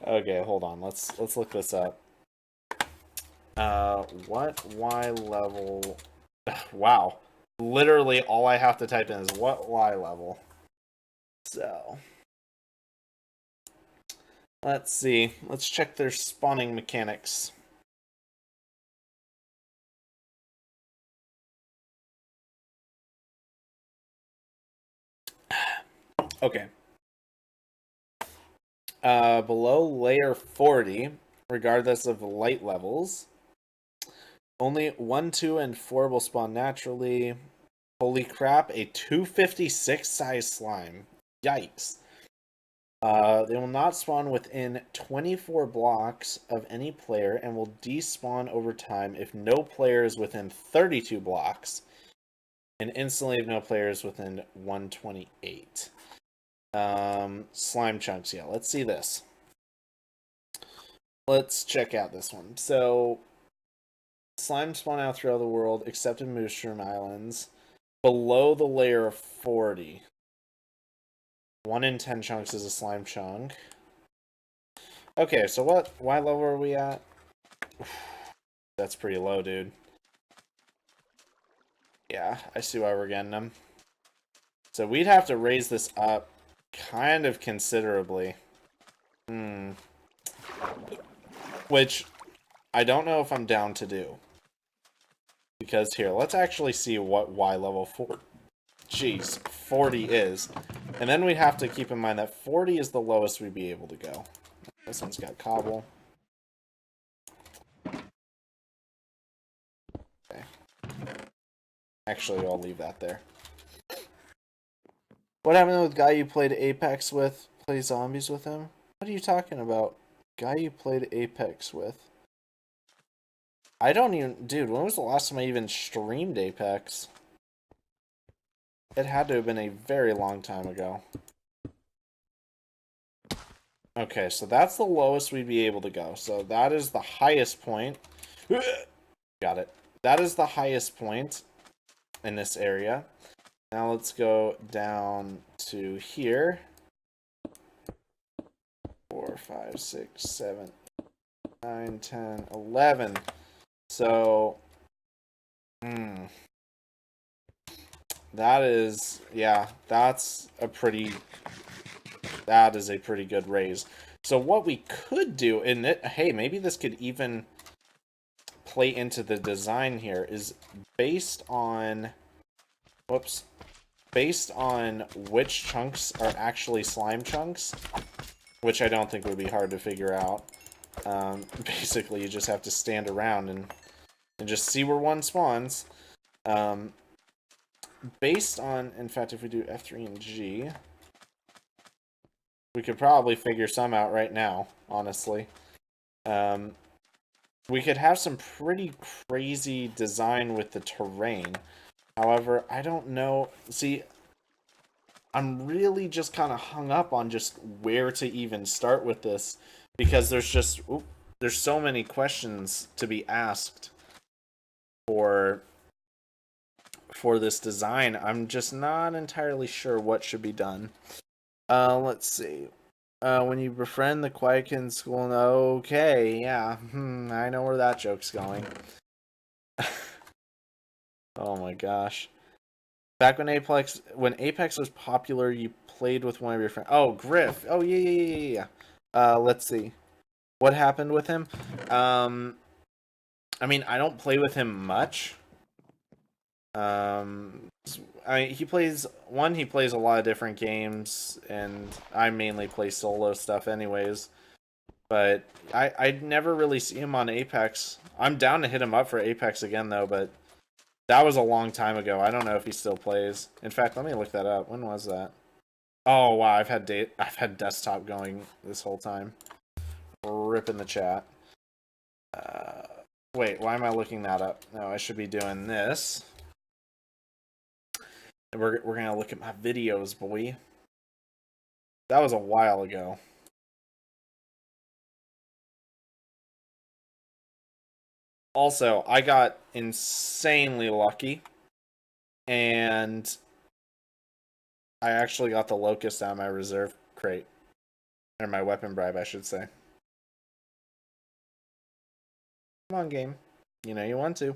Okay, hold on. Let's look this up. What Y level? Wow. Literally all I have to type in is what Y level. So, let's see. Let's check their spawning mechanics. Okay. Below layer 40, regardless of light levels, only 1, 2, and 4 will spawn naturally. Holy crap, a 256 size slime. Yikes. They will not spawn within 24 blocks of any player and will despawn over time if no player is within 32 blocks, and instantly if no player is within 128. Slime chunks, yeah, let's see this. Let's check out this one. So, slime spawn out throughout the world, except in Mushroom Islands, below the layer of 40. 1 in 10 chunks is a slime chunk. Okay, so what level are we at? That's pretty low, dude. Yeah, I see why we're getting them. So we'd have to raise this up kind of considerably. Which I don't know if I'm down to do. Because here, let's actually see what Y level 4. Jeez, 40 is. And then we have to keep in mind that 40 is the lowest we'd be able to go. This one's got cobble. Okay. Actually, I'll leave that there. What happened with guy you played Apex with? Play zombies with him? What are you talking about? Guy you played Apex with? I don't even... Dude, when was the last time I even streamed Apex? It had to have been a very long time ago. Okay, so that's the lowest we'd be able to go. So that is the highest point. Got it. That is the highest point in this area. Now let's go down to here. 4, 5, 6, 7, 9, 10, 11. So, that is, yeah, that is a pretty good raise. So what we could do, and hey, maybe this could even play into the design here, is based on, based on which chunks are actually slime chunks, which I don't think would be hard to figure out. Basically, you just have to stand around and just see where one spawns. Based on, in fact, if we do F3 and G, we could probably figure some out right now, honestly. We could have some pretty crazy design with the terrain. However, I don't know. See, I'm really just kind of hung up on just where to even start with this, because there's just there's so many questions to be asked for this design. I'm just not entirely sure what should be done. Let's see. When you befriend the Quiet Kid in school, okay, yeah, I know where that joke's going. Oh my gosh. Back when Apex was popular, you played with one of your friends. Oh, Griff. Oh, yeah. Let's see. What happened with him? I mean, I don't play with him much. He plays a lot of different games, and I mainly play solo stuff anyways. But I'd never really see him on Apex. I'm down to hit him up for Apex again, though, but that was a long time ago. I don't know if he still plays. In fact, let me look that up. When was that? Oh wow, I've had desktop going this whole time. Ripping the chat. Wait, why am I looking that up? No, I should be doing this. And we're gonna look at my videos, boy. That was a while ago. Also, I got insanely lucky, and I actually got the locust out of my reserve crate. Or my weapon bribe, I should say. Come on, game. You know you want to.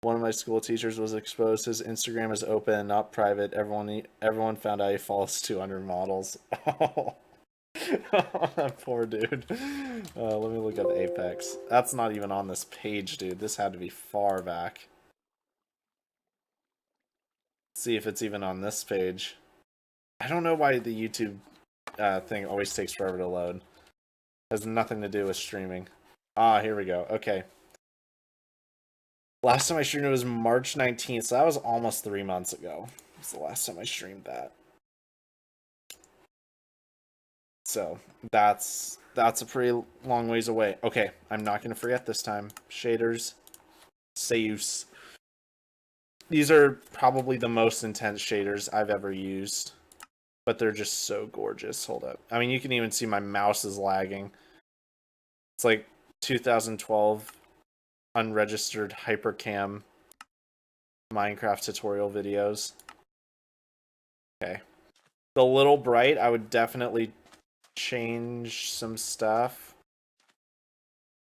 One of my school teachers was exposed. His Instagram is open and not private. Everyone found out he follows 200 models. Oh, that poor dude. Let me look up Apex. That's not even on this page, dude. This had to be far back. See if it's even on this page. I don't know why the YouTube thing always takes forever to load. Has nothing to do with streaming. Ah, here we go. Okay. Last time I streamed it was March 19th, so that was almost 3 months ago. It's the last time I streamed that. So that's a pretty long ways away. Okay, I'm not gonna forget this time. Shaders, Zeus. These are probably the most intense shaders I've ever used, but they're just so gorgeous. Hold up. I mean, you can even see my mouse is lagging. It's like 2012 unregistered hypercam Minecraft tutorial videos. Okay. The little bright, I would definitely change some stuff.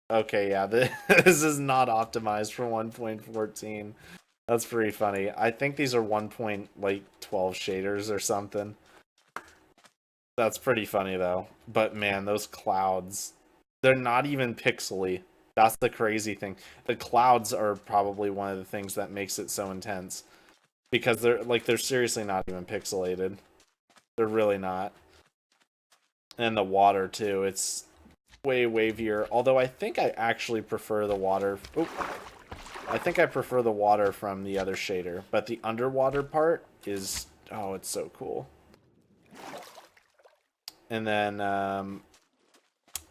Okay, yeah, this is not optimized for 1.14. That's pretty funny. I think these are 1.12 shaders or something. That's pretty funny though. But man, those clouds, they're not even pixely. That's the crazy thing. The clouds are probably one of the things that makes it so intense. Because they're seriously not even pixelated. They're really not. And the water too, it's way wavier. Although I think I actually prefer the water. I think I prefer the water from the other shader, but the underwater part is, oh, it's so cool. And then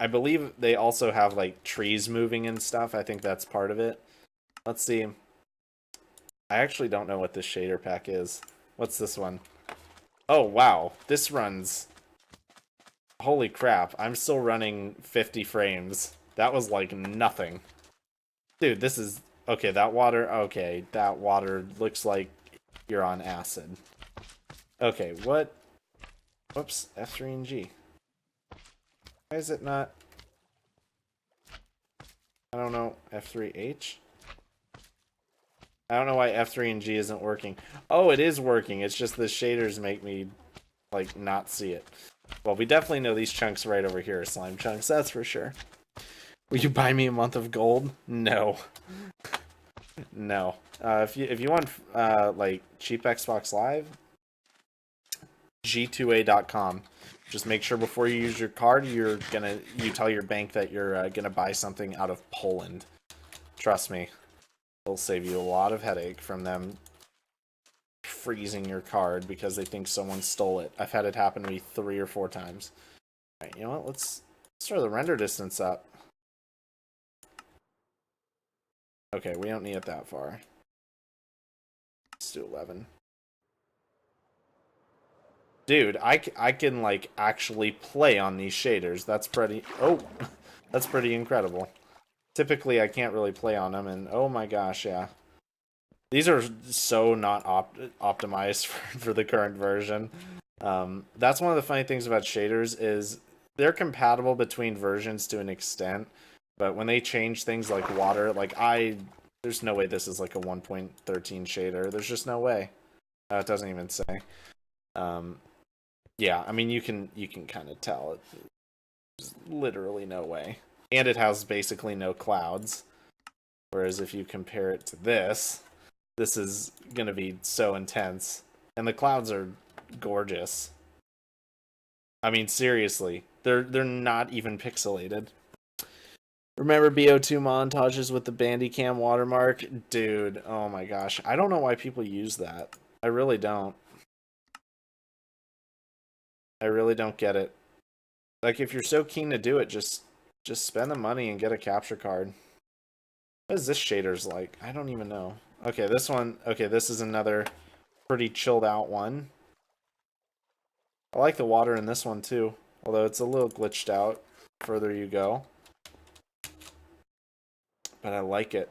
I believe they also have like trees moving and stuff. I think that's part of it. Let's see. I actually don't know what this shader pack is. What's this one? Oh, wow. This runs... Holy crap. I'm still running 50 frames. That was like nothing. Dude, this is... Okay, that water... Okay, that water looks like you're on acid. Okay, what? Whoops, F3 and G. Why is it not... I don't know, F3H? I don't know why F3 and G isn't working. Oh, it is working. It's just the shaders make me, like, not see it. Well, we definitely know these chunks right over here are slime chunks, that's for sure. Will you buy me a month of gold? No. No. If you want, like, cheap Xbox Live, g2a.com. Just make sure before you use your card, you tell your bank that you're gonna buy something out of Poland. Trust me. It'll save you a lot of headache from them freezing your card because they think someone stole it. I've had it happen to me 3 or 4 times. Alright, you know what? Let's throw the render distance up. Okay, we don't need it that far. Let's do 11. Dude, I can, like, actually play on these shaders. That's pretty... Oh! That's pretty incredible. Typically, I can't really play on them, and oh my gosh, yeah. These are so not optimized for the current version. That's one of the funny things about shaders is they're compatible between versions to an extent, but when they change things like water, like there's no way this is like a 1.13 shader. There's just no way. It doesn't even say. Yeah, I mean you can kind of tell. There's literally no way, and it has basically no clouds. Whereas if you compare it to this is gonna be so intense, and the clouds are gorgeous. I mean, seriously, they're not even pixelated. Remember BO2 montages with the Bandicam watermark? Dude, oh my gosh. I don't know why people use that. I really don't. I really don't get it. Like, if you're so keen to do it, just spend the money and get a capture card. What is this shader's like? I don't even know. Okay, this one... Okay, this is another pretty chilled out one. I like the water in this one, too. Although it's a little glitched out. further you go. But I like it.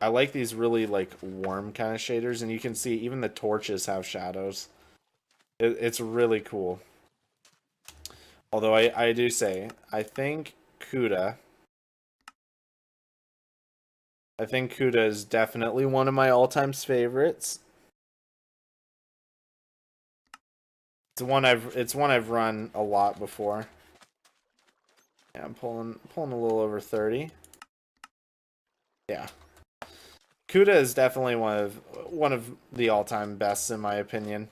I like these really like warm kind of shaders, and you can see even the torches have shadows. It's really cool. Although I do say, I think Kuda is definitely one of my all-time favorites. It's one I've run a lot before. Yeah, I'm pulling a little over 30. Yeah. Kuda is definitely one of the all-time bests in my opinion.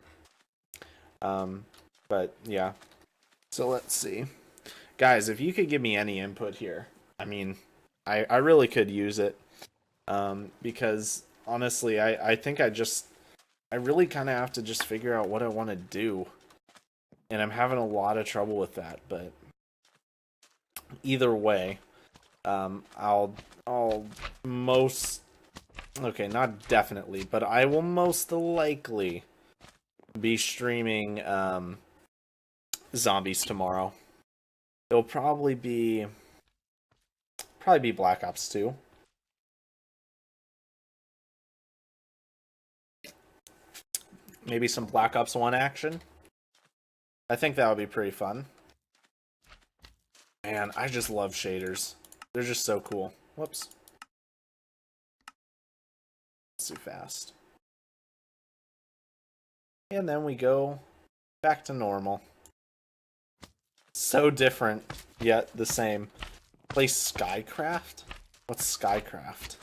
But yeah. So let's see. Guys, if you could give me any input here, I mean, I really could use it. Because honestly, I think I really kind of have to just figure out what I want to do. And I'm having a lot of trouble with that, but either way, I'll most, okay, not definitely, but I will most likely be streaming zombies tomorrow. It'll probably be Black Ops 2. Maybe some Black Ops 1 action. I think that would be pretty fun. Man, I just love shaders. They're just so cool. Whoops. That's too fast. And then we go back to normal. So different, yet the same. Play Skycraft? What's Skycraft?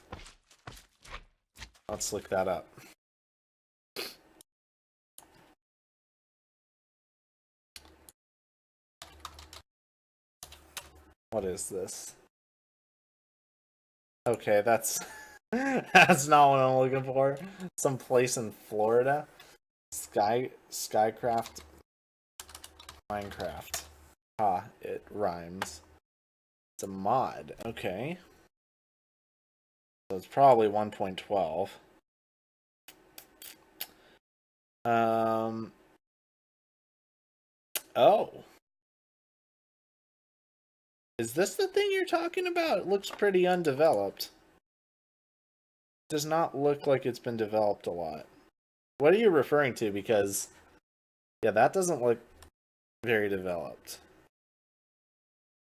Let's look that up. What is this? Okay, that's that's not what I'm looking for. Some place in Florida. Skycraft Minecraft. Ah, it rhymes. It's a mod. Okay. So it's probably 1.12. Oh. Is this the thing you're talking about? It looks pretty undeveloped. Does not look like it's been developed a lot. What are you referring to? Because, yeah, that doesn't look very developed.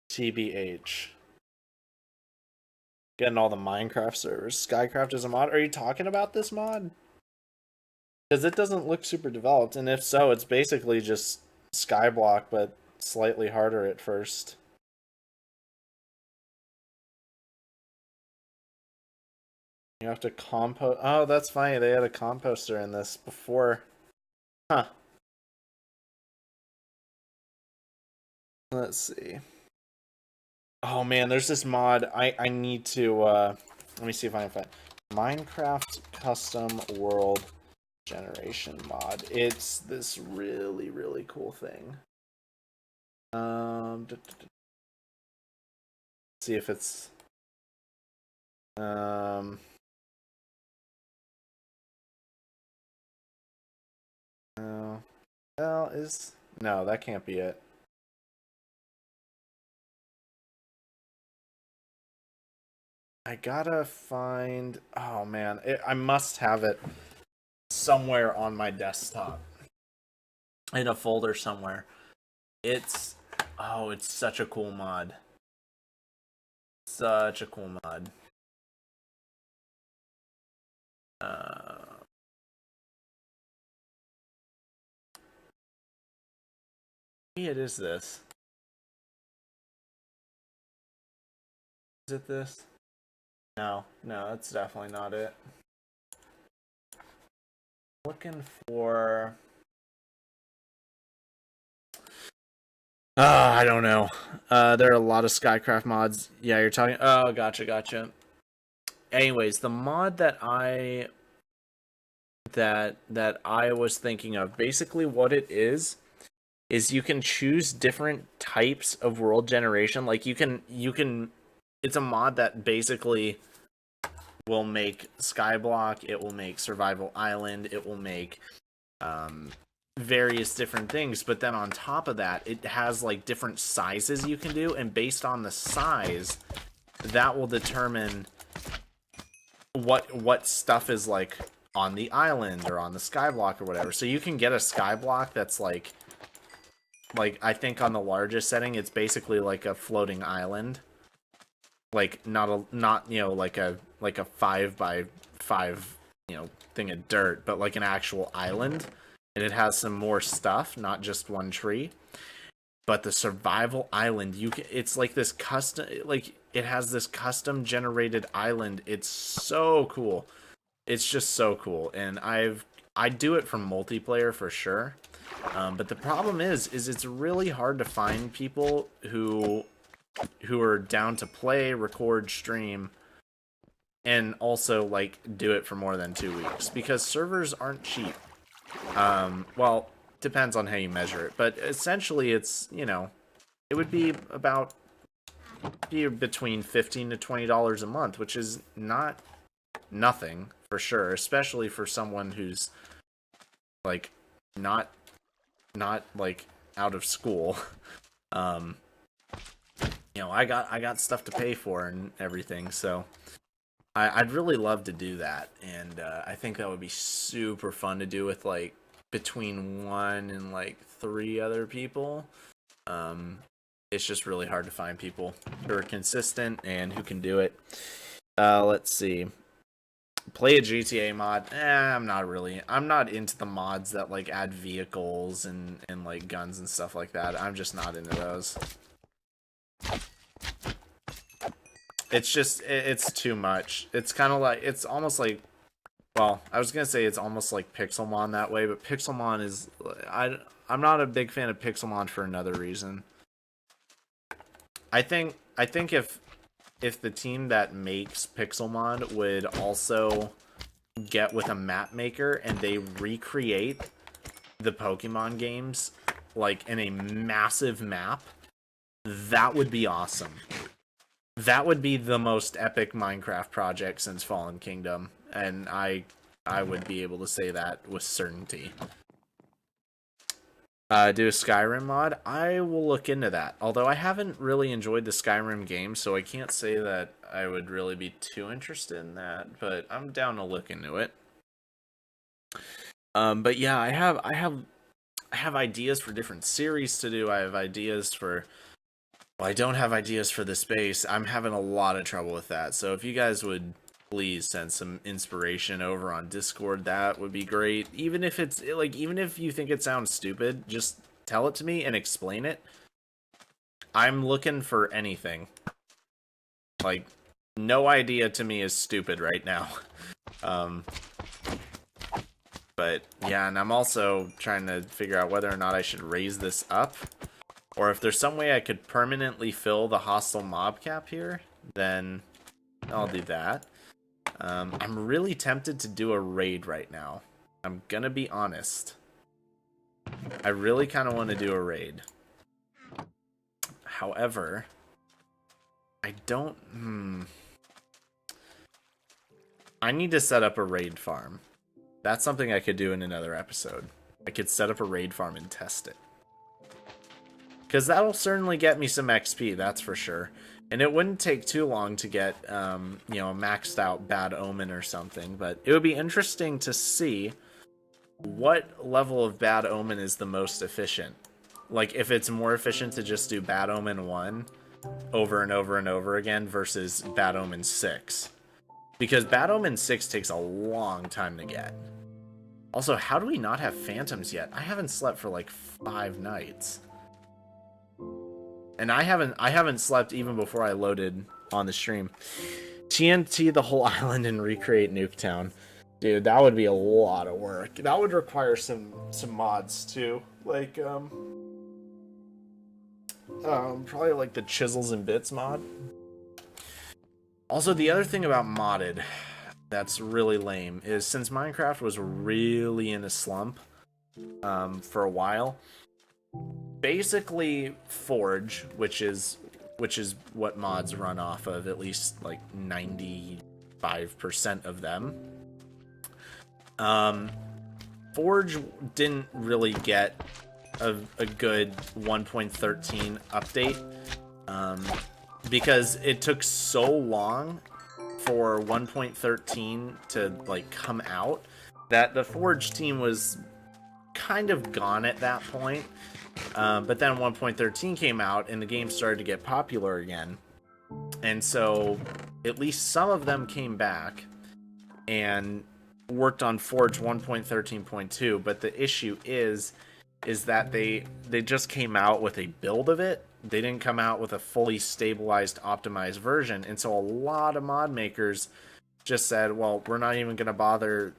TBH. Getting all the Minecraft servers. Skycraft is a mod. Are you talking about this mod? Because it doesn't look super developed, and if so, it's basically just Skyblock, but slightly harder at first. You have to compost. Oh, that's funny. They had a composter in this before. Huh. Let's see. Oh man, there's this mod. I need to let me see if I can find Minecraft custom world generation mod. It's this really, really cool thing. See if it's no. Well, no, that can't be it. I gotta find. Oh man, I must have it somewhere on my desktop in a folder somewhere. It's such a cool mod. Such a cool mod. Maybe it is this. Is it this? No, that's definitely not it. Looking for. I don't know. There are a lot of Skycraft mods. Yeah, you're talking. Oh, gotcha. Anyways, the mod that I was thinking of, basically what it is you can choose different types of world generation. Like you can. It's a mod that basically will make Skyblock. It will make Survival Island. It will make various different things, but then on top of that, it has like different sizes you can do, and based on the size, that will determine what stuff is like on the island or on the skyblock or whatever. So you can get a skyblock that's like I think on the largest setting, it's basically like a floating island, like not you know, like a 5x5 you know thing of dirt, but like an actual island. And it has some more stuff, not just one tree. But the survival island, it's like this custom, like it has this custom generated island. It's so cool. It's just so cool. And I do it for multiplayer for sure. But the problem is it's really hard to find people who are down to play, record, stream, and also like do it for more than 2 weeks, because servers aren't cheap. Well, depends on how you measure it, but essentially it's, you know, it would be between $15 to $20 a month, which is not nothing for sure, especially for someone who's like not like out of school. You know, I got stuff to pay for and everything, so I'd really love to do that, and I think that would be super fun to do with like between 1 and like 3 other people. It's just really hard to find people who are consistent and who can do it. Let's see. Play a GTA mod. I'm not into the mods that like add vehicles and like guns and stuff like that. I'm just not into those. It's just, it's too much. It's kind of like, it's almost like, well, I was going to say it's almost like Pixelmon that way, but Pixelmon is, I'm not a big fan of Pixelmon for another reason. I think if the team that makes Pixelmon would also get with a map maker and they recreate the Pokemon games like in a massive map, that would be awesome. That would be the most epic Minecraft project since Fallen Kingdom, and I would be able to say that with certainty. Do a Skyrim mod? I will look into that. Although I haven't really enjoyed the Skyrim game, so I can't say that I would really be too interested in that, but I'm down to look into it. But yeah, I have ideas for different series to do. I have ideas for... Well, I don't have ideas for the space. I'm having a lot of trouble with that. So if you guys would please send some inspiration over on Discord, that would be great. Even if it's like, even if you think it sounds stupid, just tell it to me and explain it. I'm looking for anything. Like, no idea to me is stupid right now. But yeah, and I'm also trying to figure out whether or not I should raise this up, or if there's some way I could permanently fill the hostile mob cap here, then I'll do that. I'm really tempted to do a raid right now. I'm gonna be honest. I really kind of want to do a raid. However, I don't... I need to set up a raid farm. That's something I could do in another episode. I could set up a raid farm and test it. Because that'll certainly get me some XP, that's for sure. And it wouldn't take too long to get, you know, a maxed out Bad Omen or something. But it would be interesting to see what level of Bad Omen is the most efficient. Like, if it's more efficient to just do Bad Omen 1 over and over and over again versus Bad Omen 6. Because Bad Omen 6 takes a long time to get. Also, how do we not have phantoms yet? I haven't slept for like 5 nights. And I haven't slept even before I loaded on the stream. TNT the whole island and recreate Nuketown. Dude, that would be a lot of work. That would require some mods too. Like probably like the Chisels and Bits mod. Also, the other thing about modded that's really lame is since Minecraft was really in a slump for a while, basically Forge, which is what mods run off of, at least like 95% of them. Forge didn't really get a good 1.13 update, because it took so long for 1.13 to like come out that the Forge team was kind of gone at that point. But then 1.13 came out and the game started to get popular again, and so at least some of them came back and worked on Forge 1.13.2. But the issue is that they just came out with a build of it. They didn't come out with a fully stabilized, optimized version, and so a lot of mod makers just said, well, we're not even going to bother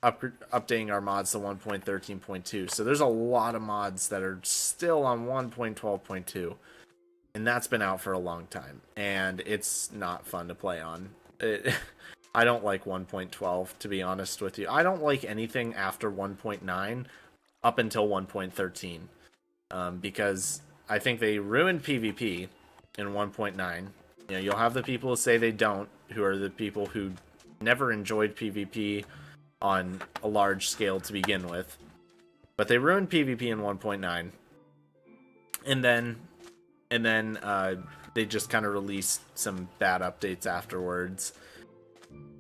updating our mods to 1.13.2. So there's a lot of mods that are still on 1.12.2, and that's been out for a long time, and it's not fun to play on. I don't like 1.12, to be honest with you. I don't like anything after 1.9 up until 1.13, because I think they ruined PvP in 1.9. You know, you'll have the people who say they don't, who are the people who never enjoyed PvP on a large scale to begin with. But they ruined PvP in 1.9. And then they just kind of released some bad updates afterwards,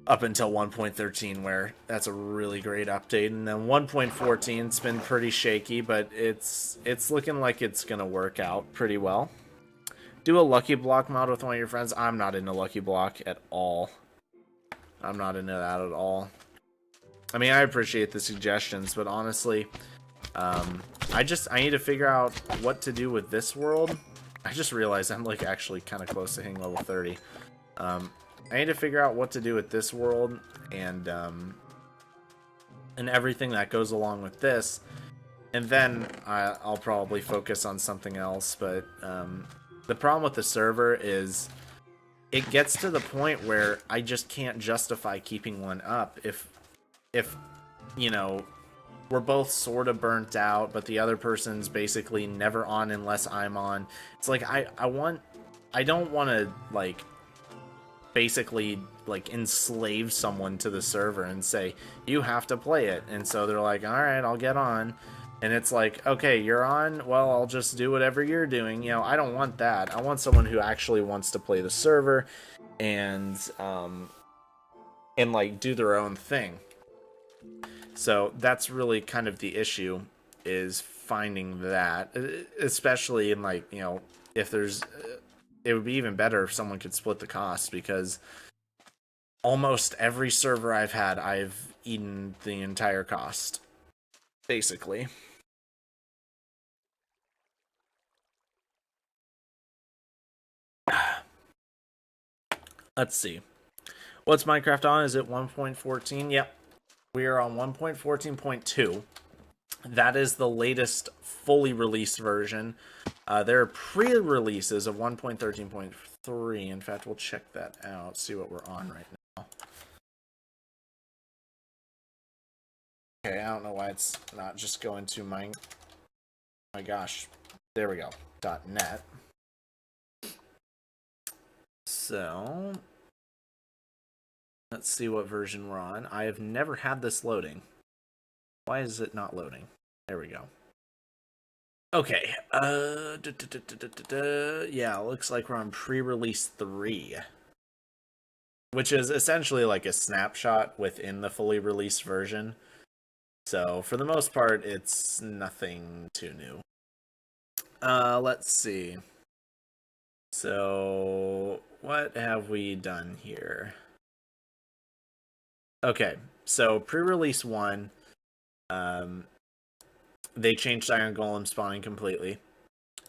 up until 1.13, where that's a really great update. And then 1.14's been pretty shaky, but it's looking like it's gonna work out pretty well. Do a Lucky Block mod with one of your friends. I'm not into Lucky Block at all. I'm not into that at all. I mean, I appreciate the suggestions, but honestly, I need to figure out what to do with this world. I just realized I'm like actually kind of close to hitting level 30. I need to figure out what to do with this world and everything that goes along with this, and then I'll probably focus on something else. But the problem with the server is it gets to the point where I just can't justify keeping one up if you know, we're both sort of burnt out, but the other person's basically never on unless I'm on. It's like I don't want to like basically like enslave someone to the server and say you have to play it, and so they're like, all right, I'll get on, and it's like, okay, you're on, well, I'll just do whatever you're doing. You know, I don't want that. I want someone who actually wants to play the server and like do their own thing. So that's really kind of the issue, is finding that, especially in like, you know, if there's it would be even better if someone could split the cost, because almost every server I've had, I've eaten the entire cost, basically. Let's see. What's Minecraft on? Is it 1.14? Yep. We are on 1.14.2. That is the latest fully released version. There are pre-releases of 1.13.3. In fact, we'll check that out, see what we're on right now. Okay, I don't know why it's not just going to my gosh. There we go. .net. So let's see what version we're on. I have never had this loading. Why is it not loading? There we go. Okay. Yeah, looks like we're on pre-release 3. Which is essentially like a snapshot within the fully released version. So, for the most part, it's nothing too new. Let's see. So, what have we done here? Okay, so pre-release 1, they changed Iron Golem spawning completely.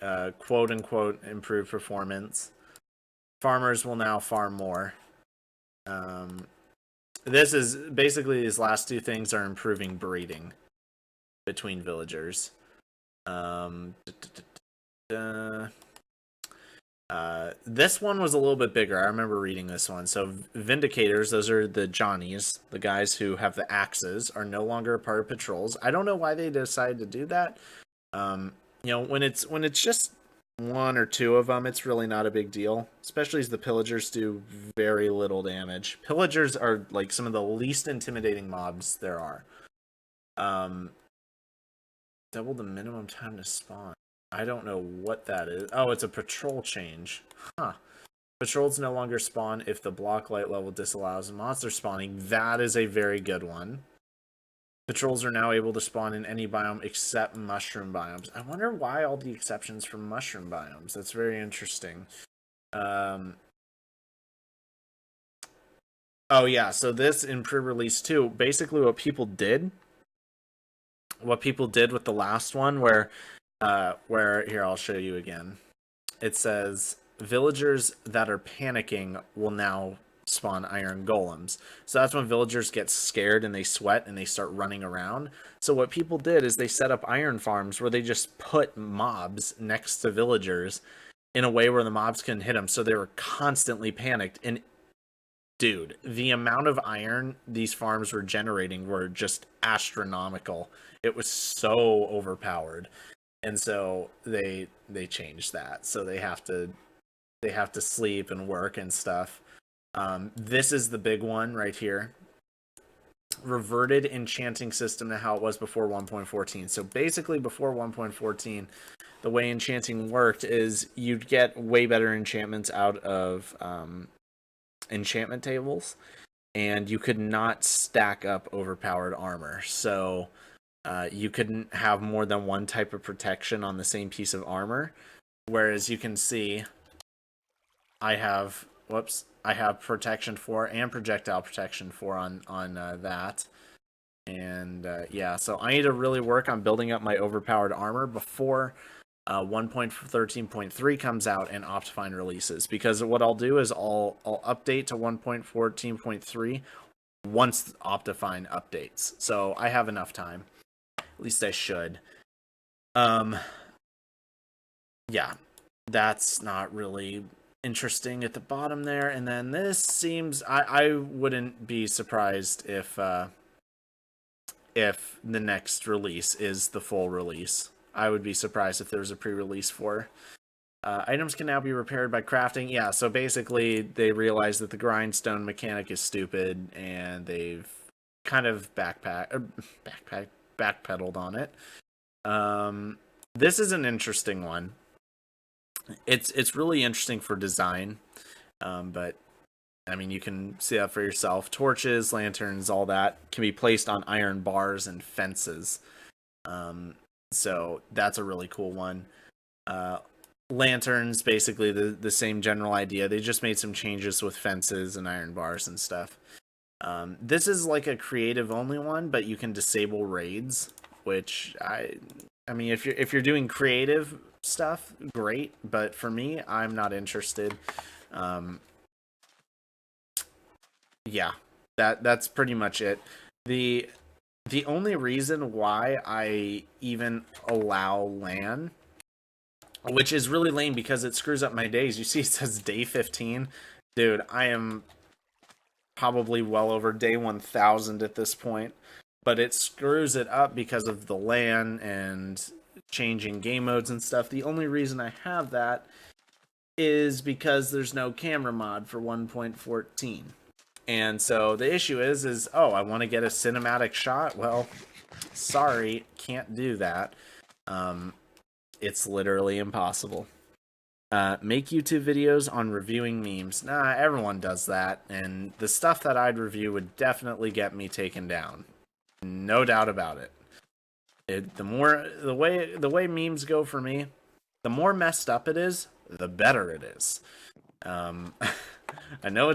Quote-unquote improved performance. Farmers will now farm more. This is basically, these last two things are improving breeding between villagers. This one was a little bit bigger. I remember reading this one. So Vindicators, those are the Johnnies, the guys who have the axes, are no longer a part of patrols. I don't know why they decided to do that. You know, when it's just one or two of them, it's really not a big deal, especially as the pillagers do very little damage. Pillagers are like some of the least intimidating mobs there are. Double the minimum time to spawn. I don't know what that is. Oh, it's a patrol change. Huh. Patrols no longer spawn if the block light level disallows monster spawning. That is a very good one. Patrols are now able to spawn in any biome except mushroom biomes. I wonder why all the exceptions for mushroom biomes. That's very interesting. Oh yeah, so this in pre-release too, basically what people did with the last one where here I'll show you again. It says villagers that are panicking will now spawn iron golems. So that's when villagers get scared and they sweat and they start running around. So what people did is they set up iron farms where they just put mobs next to villagers in a way where the mobs couldn't hit them. So they were constantly panicked. And dude, the amount of iron these farms were generating were just astronomical. It was so overpowered. And so they changed that. So they have to sleep and work and stuff. This is the big one right here. Reverted enchanting system to how it was before 1.14. So basically before 1.14, the way enchanting worked is you'd get way better enchantments out of enchantment tables, and you could not stack up overpowered armor. So you couldn't have more than one type of protection on the same piece of armor. Whereas you can see I have protection 4 and projectile protection 4 on that. And yeah, so I need to really work on building up my overpowered armor before 1.13.3 comes out and Optifine releases, because what I'll do is I'll update to 1.14.3 once Optifine updates. So I have enough time. At least I should. Yeah, that's not really interesting at the bottom there. And then this seems, I wouldn't be surprised if the next release is the full release. I would be surprised if there was a pre-release for items can now be repaired by crafting. Yeah, so basically they realized that the grindstone mechanic is stupid and they've kind of backpedaled on it. This is an interesting one. It's really interesting for design, but I mean, you can see that for yourself. Torches, lanterns, all that can be placed on iron bars and fences. So that's a really cool one. Lanterns, basically the same general idea. They just made some changes with fences and iron bars and stuff. This is like a creative only one, but you can disable raids, which I mean, if you're doing creative stuff, great, but for me, I'm not interested. Yeah, that's pretty much it. The only reason why I even allow LAN, which is really lame because it screws up my days. You see it says day 15. Dude, I am probably well over day 1000 at this point, but it screws it up because of the LAN and changing game modes and stuff. The only reason I have that is because there's no camera mod for 1.14. And so the issue is oh, I want to get a cinematic shot. Well, sorry, can't do that. It's literally impossible. Make YouTube videos on reviewing memes. Nah, everyone does that, and the stuff that I'd review would definitely get me taken down. No doubt about it. The way memes go for me, the more messed up it is, the better it is. I know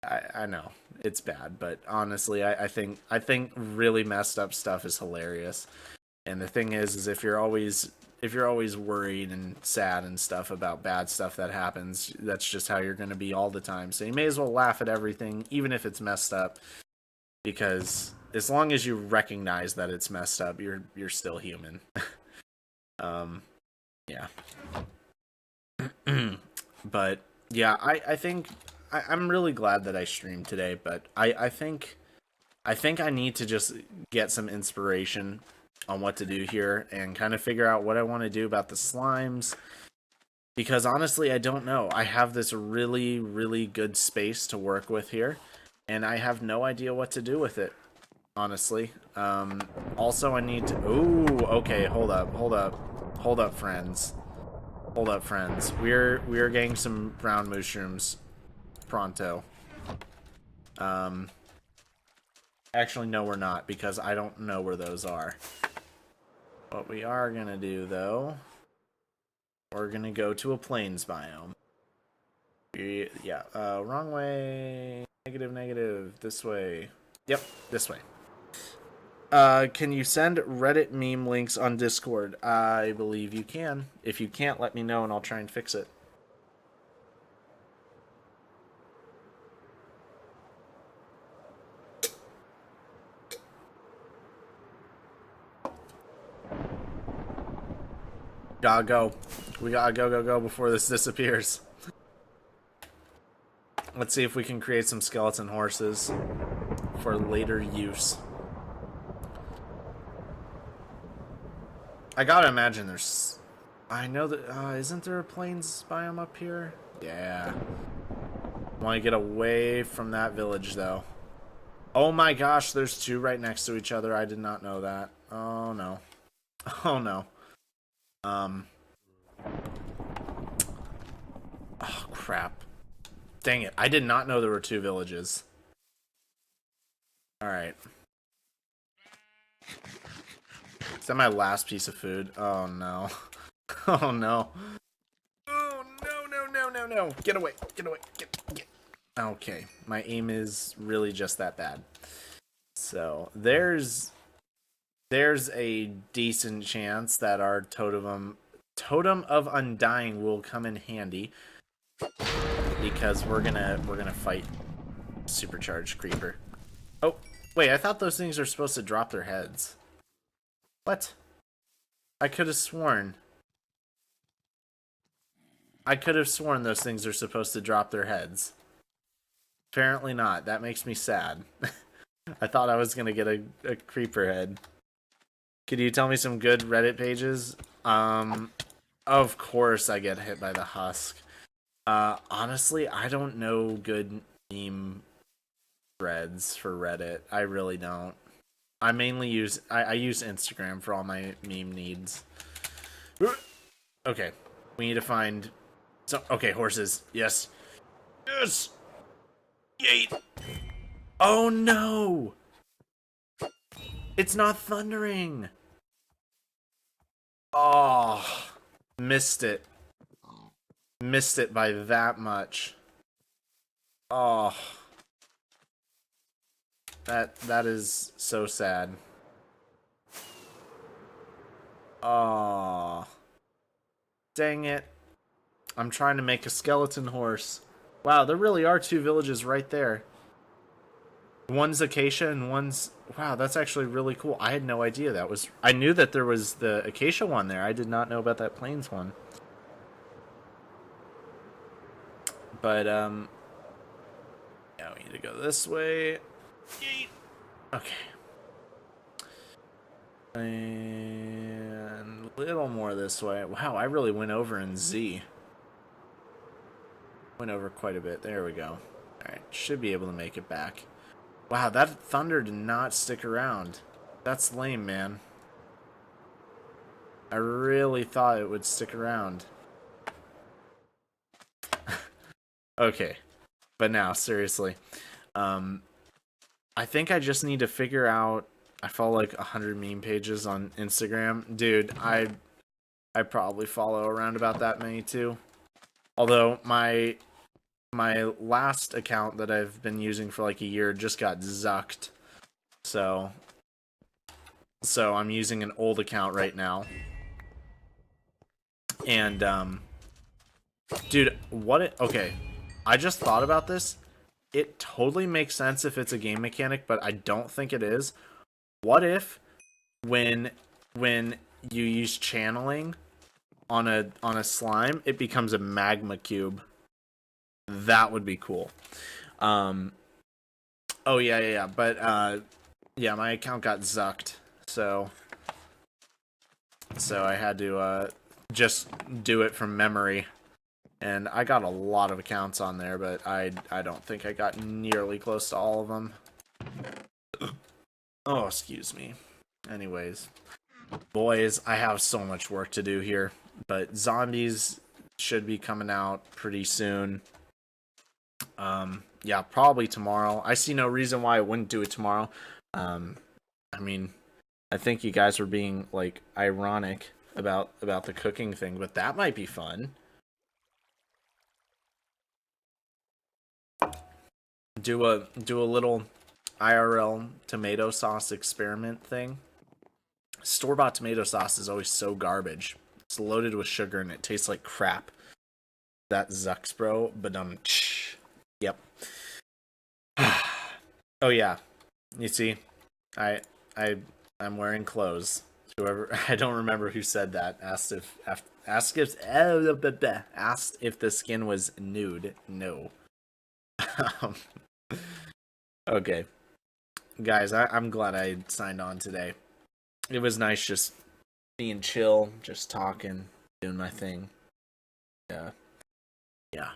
I know it's bad, but honestly, I think really messed up stuff is hilarious. And the thing is if you're always worried and sad and stuff about bad stuff that happens, that's just how you're going to be all the time. So you may as well laugh at everything, even if it's messed up, because as long as you recognize that it's messed up, you're still human. Yeah. But yeah, I think I'm really glad that I streamed today, but I think I need to just get some inspiration on what to do here and kind of figure out what I want to do about the slimes, because honestly, I don't know. I have this really good space to work with here, and I have no idea what to do with it. honestly. Also, I need to... Ooh, okay, hold up, friends. Hold up, friends. We're getting some brown mushrooms pronto. Actually, no, we're not, because I don't know where those are. What we are gonna do, though, we're gonna go to a plains biome. Yeah, wrong way. Negative. This way. Yep, this way. Can you send Reddit meme links on Discord? I believe you can. If you can't, let me know and I'll try and fix it. Gotta go. We gotta go before this disappears. Let's see if we can create some skeleton horses for later use. I gotta imagine there's... I know that... isn't there a plains biome up here? Yeah. Want to get away from that village, though. Oh my gosh, there's two right next to each other. I did not know that. Oh no. Oh no. Oh crap. Dang it. I did not know there were two villages. Alright. Is that my last piece of food? Oh no. Oh no. Oh no. Get away. Get. Okay. My aim is really just that bad. So, there's a decent chance that our totem of undying will come in handy, because we're gonna fight supercharged creeper. Oh wait, I thought those things are supposed to drop their heads. What? I could have sworn those things are supposed to drop their heads. Apparently not. That makes me sad. I thought I was gonna get a creeper head. Could you tell me some good Reddit pages? Of course I get hit by the husk. Honestly, I don't know good meme threads for Reddit. I really don't. I mainly use... I use Instagram for all my meme needs. Okay. We need to find... Okay, horses. Yes. Yes! Yeet! Oh no! It's not thundering! Oh, missed it. Missed it by that much. Oh. That is so sad. Oh. Dang it. I'm trying to make a skeleton horse. Wow, there really are two villages right there. One's acacia and one's... Wow, that's actually really cool. I had no idea that was... I knew that there was the acacia one there. I did not know about that plains one. But, yeah, we need to go this way. Okay. And a little more this way. Wow, I really went over in Z. Went over quite a bit. There we go. Alright, should be able to make it back. Wow, that thunder did not stick around. That's lame, man. I really thought it would stick around. Okay. But now, seriously. I think I just need to figure out... I follow like 100 meme pages on Instagram. Dude, I probably follow around about that many too. Although my last account that I've been using for like a year just got zucked. So I'm using an old account right now. And dude, okay. I just thought about this. It totally makes sense if it's a game mechanic, but I don't think it is. What if when you use channeling on a slime, it becomes a magma cube? That would be cool. Oh yeah. But yeah, my account got zucked, so I had to just do it from memory. And I got a lot of accounts on there, but I don't think I got nearly close to all of them. Oh, excuse me. Anyways, boys, I have so much work to do here, but zombies should be coming out pretty soon. Yeah, probably tomorrow. I see no reason why I wouldn't do it tomorrow. I mean, I think you guys were being like ironic about the cooking thing, but that might be fun. Do a little IRL tomato sauce experiment thing. Store-bought tomato sauce is always so garbage. It's loaded with sugar and it tastes like crap. That Zucks, bro. But yep. Oh yeah. You see, I I I'm wearing clothes. Whoever I don't remember who said that. Asked if the skin was nude. No. Um, okay, guys, I'm glad I signed on today. It was nice just being chill, just talking, doing my thing. Yeah, yeah.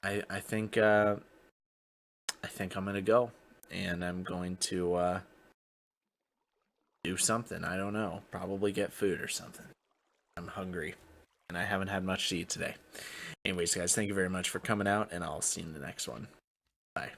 I think I'm gonna go, and I'm going to do something. I don't know. Probably get food or something. I'm hungry, and I haven't had much to eat today. Anyways, guys, thank you very much for coming out, and I'll see you in the next one. Bye.